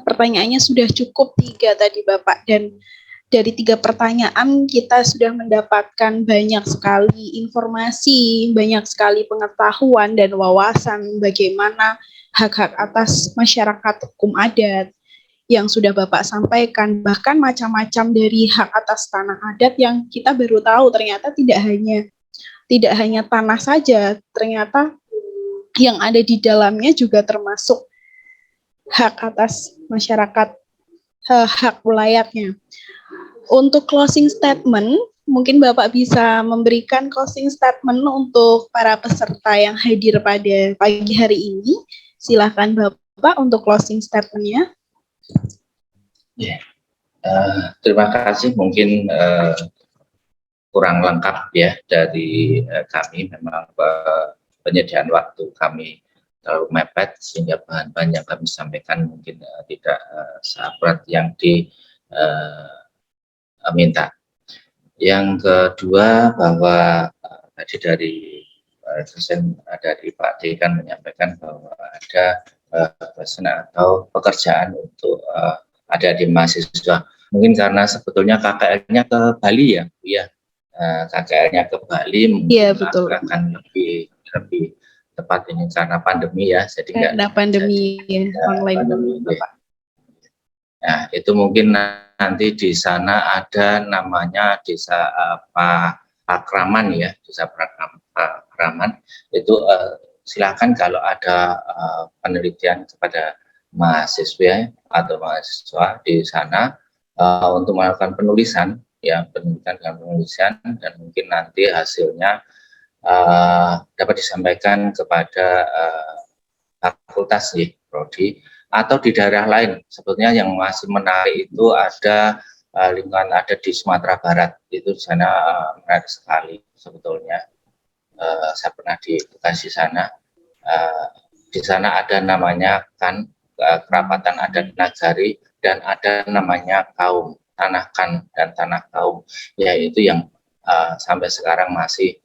pertanyaannya sudah cukup 3 tadi Bapak, dan dari 3 pertanyaan kita sudah mendapatkan banyak sekali informasi, banyak sekali pengetahuan dan wawasan bagaimana hak-hak atas masyarakat hukum adat yang sudah Bapak sampaikan, bahkan macam-macam dari hak atas tanah adat yang kita baru tahu ternyata tidak hanya tanah saja, ternyata yang ada di dalamnya juga termasuk hak atas masyarakat, hak wilayahnya. Untuk closing statement, mungkin Bapak bisa memberikan closing statement untuk para peserta yang hadir pada pagi hari ini. Silakan Bapak untuk closing statement-nya. Terima kasih, mungkin kurang lengkap ya dari kami, memang penyediaan waktu kami terlalu mepet sehingga bahan-bahan yang kami sampaikan mungkin tidak seakurat yang diminta. Yang kedua, bahwa tadi dari dosen dari Pak Dekan menyampaikan bahwa ada dosen atau pekerjaan untuk ada di mahasiswa. Mungkin karena sebetulnya KKL-nya ke Bali ya, Bu ya. KKL-nya ke Bali mungkin akan lebih tepat ini karena pandemi ya, jadi karena pandemi online pandemi, Bapak. Nah, itu mungkin nanti di sana ada namanya desa Pakraman ya, desa Pakraman itu silakan kalau ada penelitian kepada mahasiswa atau mahasiswa di sana untuk melakukan penulisan ya, penelitian dan penulisan, dan mungkin nanti hasilnya dapat disampaikan kepada fakultas ya, prodi, atau di daerah lain. Sebetulnya yang masih menarik itu ada lingkungan ada di Sumatera Barat, itu di sana menarik sekali sebetulnya. Saya pernah ditugas di sana. Di sana ada namanya kan kerapatan adat Nagari, dan ada namanya kaum tanah kan dan tanah kaum, yaitu yang sampai sekarang masih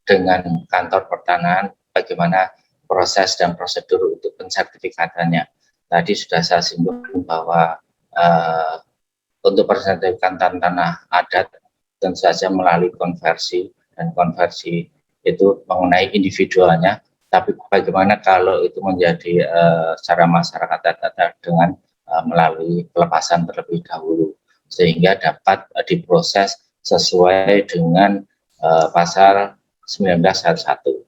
dengan kantor pertanahan bagaimana proses dan prosedur untuk pensertifikatannya. Tadi sudah saya singgung bahwa untuk pensertifikatan tanah adat tentu saja melalui konversi, dan konversi itu mengenai individualnya, tapi bagaimana kalau itu menjadi secara masyarakat adat dengan melalui pelepasan terlebih dahulu, sehingga dapat diproses sesuai dengan pasal 1911.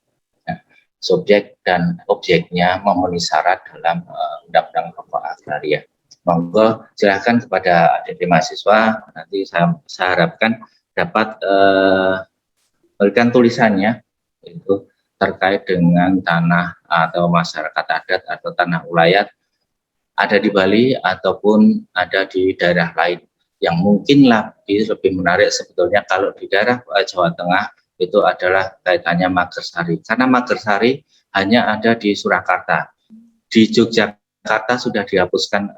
Nah, subjek dan objeknya memenuhi syarat dalam Undang-Undang Pokok Agraria. Monggo silakan kepada adik mahasiswa, nanti saya harapkan dapat berikan tulisannya itu terkait dengan tanah atau masyarakat adat atau tanah ulayat ada di Bali ataupun ada di daerah lain, yang mungkin lebih menarik sebetulnya kalau di daerah Jawa Tengah itu adalah kaitannya Magersari, karena Magersari hanya ada di Surakarta. Di Yogyakarta sudah dihapuskan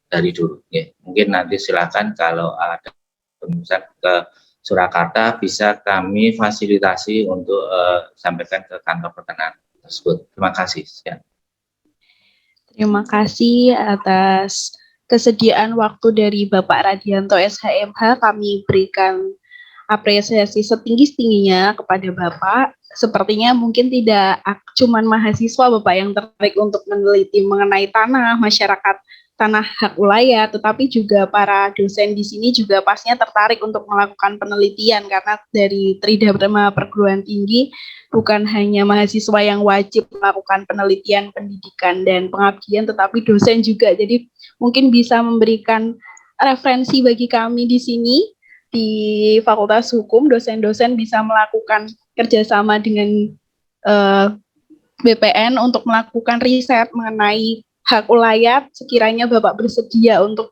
dari dulu. Ya. Mungkin nanti silakan kalau ada pemirsa ke Surakarta bisa kami fasilitasi untuk sampaikan ke kantor pertanahan tersebut. Terima kasih. Ya. Terima kasih atas kesediaan waktu dari Bapak Radianto SHMH. Kami berikan apresiasi setinggi-tingginya kepada Bapak. Sepertinya mungkin tidak cuma mahasiswa Bapak yang tertarik untuk meneliti mengenai tanah, masyarakat, tanah hak ulayat, tetapi juga para dosen di sini juga pastinya tertarik untuk melakukan penelitian, karena dari Tridharma Perguruan Tinggi bukan hanya mahasiswa yang wajib melakukan penelitian, pendidikan, dan pengabdian, tetapi dosen juga. Jadi mungkin bisa memberikan referensi bagi kami di sini, di Fakultas Hukum, dosen-dosen bisa melakukan kerjasama dengan BPN untuk melakukan riset mengenai hak ulayat, sekiranya Bapak bersedia untuk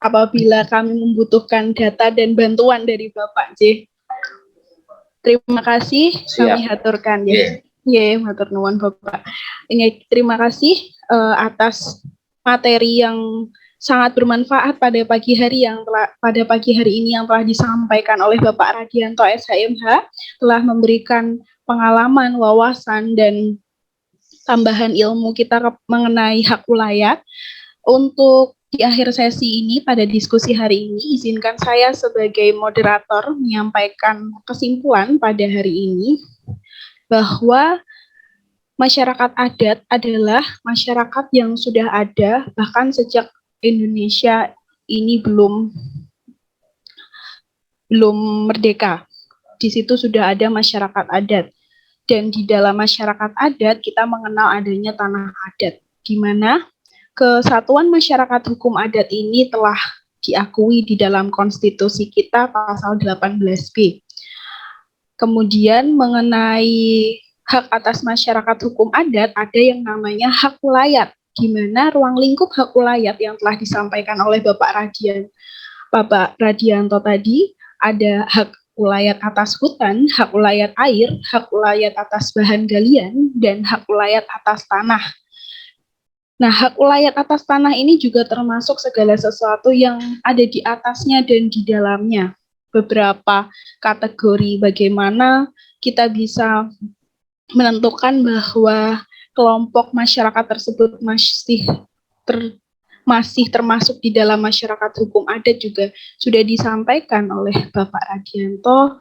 apabila kami membutuhkan data dan bantuan dari Bapak, J. Terima kasih. Siap. Kami haturkan ya. Ya, matur nuwun Bapak. Ini terima kasih atas materi yang sangat bermanfaat pada pagi hari ini yang telah disampaikan oleh Bapak Radianto SHMH, telah memberikan pengalaman, wawasan, dan tambahan ilmu kita mengenai hak ulayat. Untuk di akhir sesi ini, pada diskusi hari ini, izinkan saya sebagai moderator menyampaikan kesimpulan pada hari ini, bahwa masyarakat adat adalah masyarakat yang sudah ada bahkan sejak Indonesia ini belum merdeka. Di situ sudah ada masyarakat adat. Dan di dalam masyarakat adat kita mengenal adanya tanah adat, di mana kesatuan masyarakat hukum adat ini telah diakui di dalam konstitusi kita pasal 18B. Kemudian mengenai hak atas masyarakat hukum adat ada yang namanya hak ulayat, di mana ruang lingkup hak ulayat yang telah disampaikan oleh Bapak Radianto tadi, ada hak ulayat atas hutan, hak ulayat air, hak ulayat atas bahan galian, dan hak ulayat atas tanah. Nah, hak ulayat atas tanah ini juga termasuk segala sesuatu yang ada di atasnya dan di dalamnya. Beberapa kategori bagaimana kita bisa menentukan bahwa kelompok masyarakat tersebut masih termasuk di dalam masyarakat hukum adat juga sudah disampaikan oleh Bapak Radianto,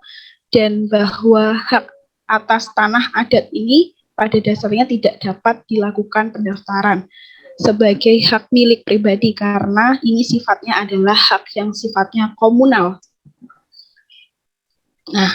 dan bahwa hak atas tanah adat ini pada dasarnya tidak dapat dilakukan pendaftaran sebagai hak milik pribadi karena ini sifatnya adalah hak yang sifatnya komunal. Nah,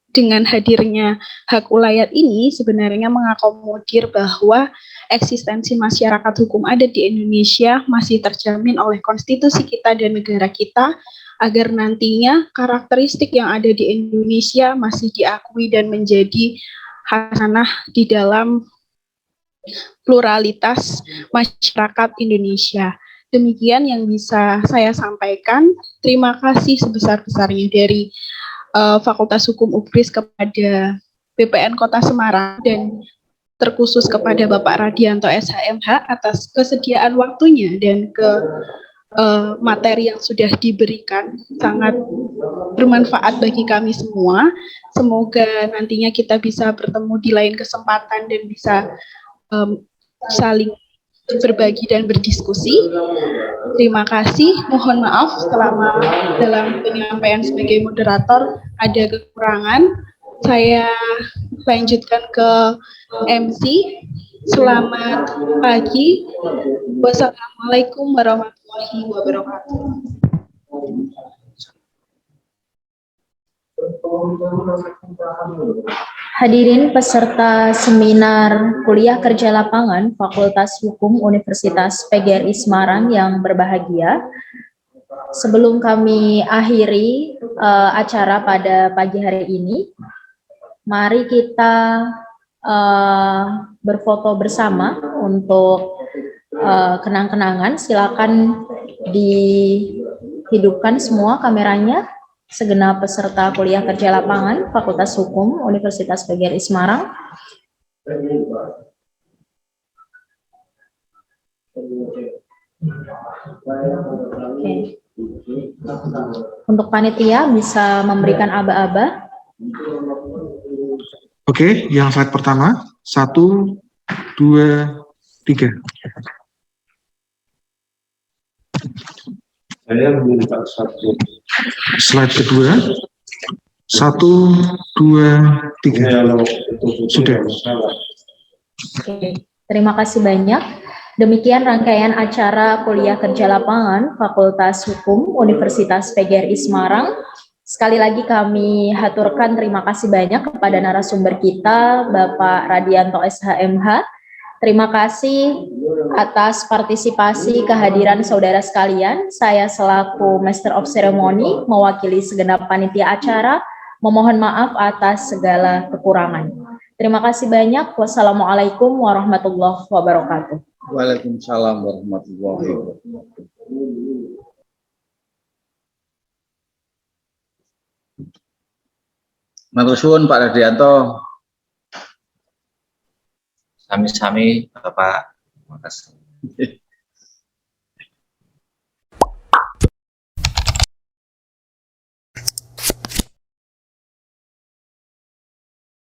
dengan hadirnya hak ulayat ini sebenarnya mengakomodir bahwa eksistensi masyarakat hukum adat di Indonesia masih terjamin oleh konstitusi kita dan negara kita, agar nantinya karakteristik yang ada di Indonesia masih diakui dan menjadi hak tanah di dalam pluralitas masyarakat Indonesia. Demikian yang bisa saya sampaikan. Terima kasih sebesar-besarnya dari Fakultas Hukum UPRIS kepada BPN Kota Semarang dan terkhusus kepada Bapak Radianto SHMH atas kesediaan waktunya dan materi yang sudah diberikan sangat bermanfaat bagi kami semua. Semoga nantinya kita bisa bertemu di lain kesempatan dan bisa saling berbagi dan berdiskusi. Terima kasih. Mohon maaf selama dalam penyampaian sebagai moderator ada kekurangan. Saya lanjutkan ke MC. Selamat pagi. Wassalamualaikum warahmatullahi wabarakatuh. Hadirin peserta seminar kuliah kerja lapangan Fakultas Hukum Universitas PGRI Semarang yang berbahagia, sebelum kami akhiri acara pada pagi hari ini, mari kita berfoto bersama untuk kenang-kenangan. Silakan dihidupkan semua kameranya. Segenap peserta kuliah kerja lapangan Fakultas Hukum Universitas PGRI Semarang. Oke. Untuk panitia bisa memberikan aba-aba. Oke, yang slide pertama, 1, 2, 3. Saya minta satu. Slide kedua, 1, 2, 3. Sudah. Oke, terima kasih banyak. Demikian rangkaian acara kuliah kerja lapangan Fakultas Hukum Universitas PGRI Semarang. Sekali lagi kami haturkan terima kasih banyak kepada narasumber kita, Bapak Radianto SHMH. Terima kasih atas partisipasi kehadiran saudara sekalian. Saya selaku Master of Ceremony mewakili segenap panitia acara, memohon maaf atas segala kekurangan. Terima kasih banyak. Wassalamualaikum warahmatullahi wabarakatuh. Waalaikumsalam warahmatullahi wabarakatuh. Matur suwun Pak Radianto. Sami-sami Bapak. Terima kasih.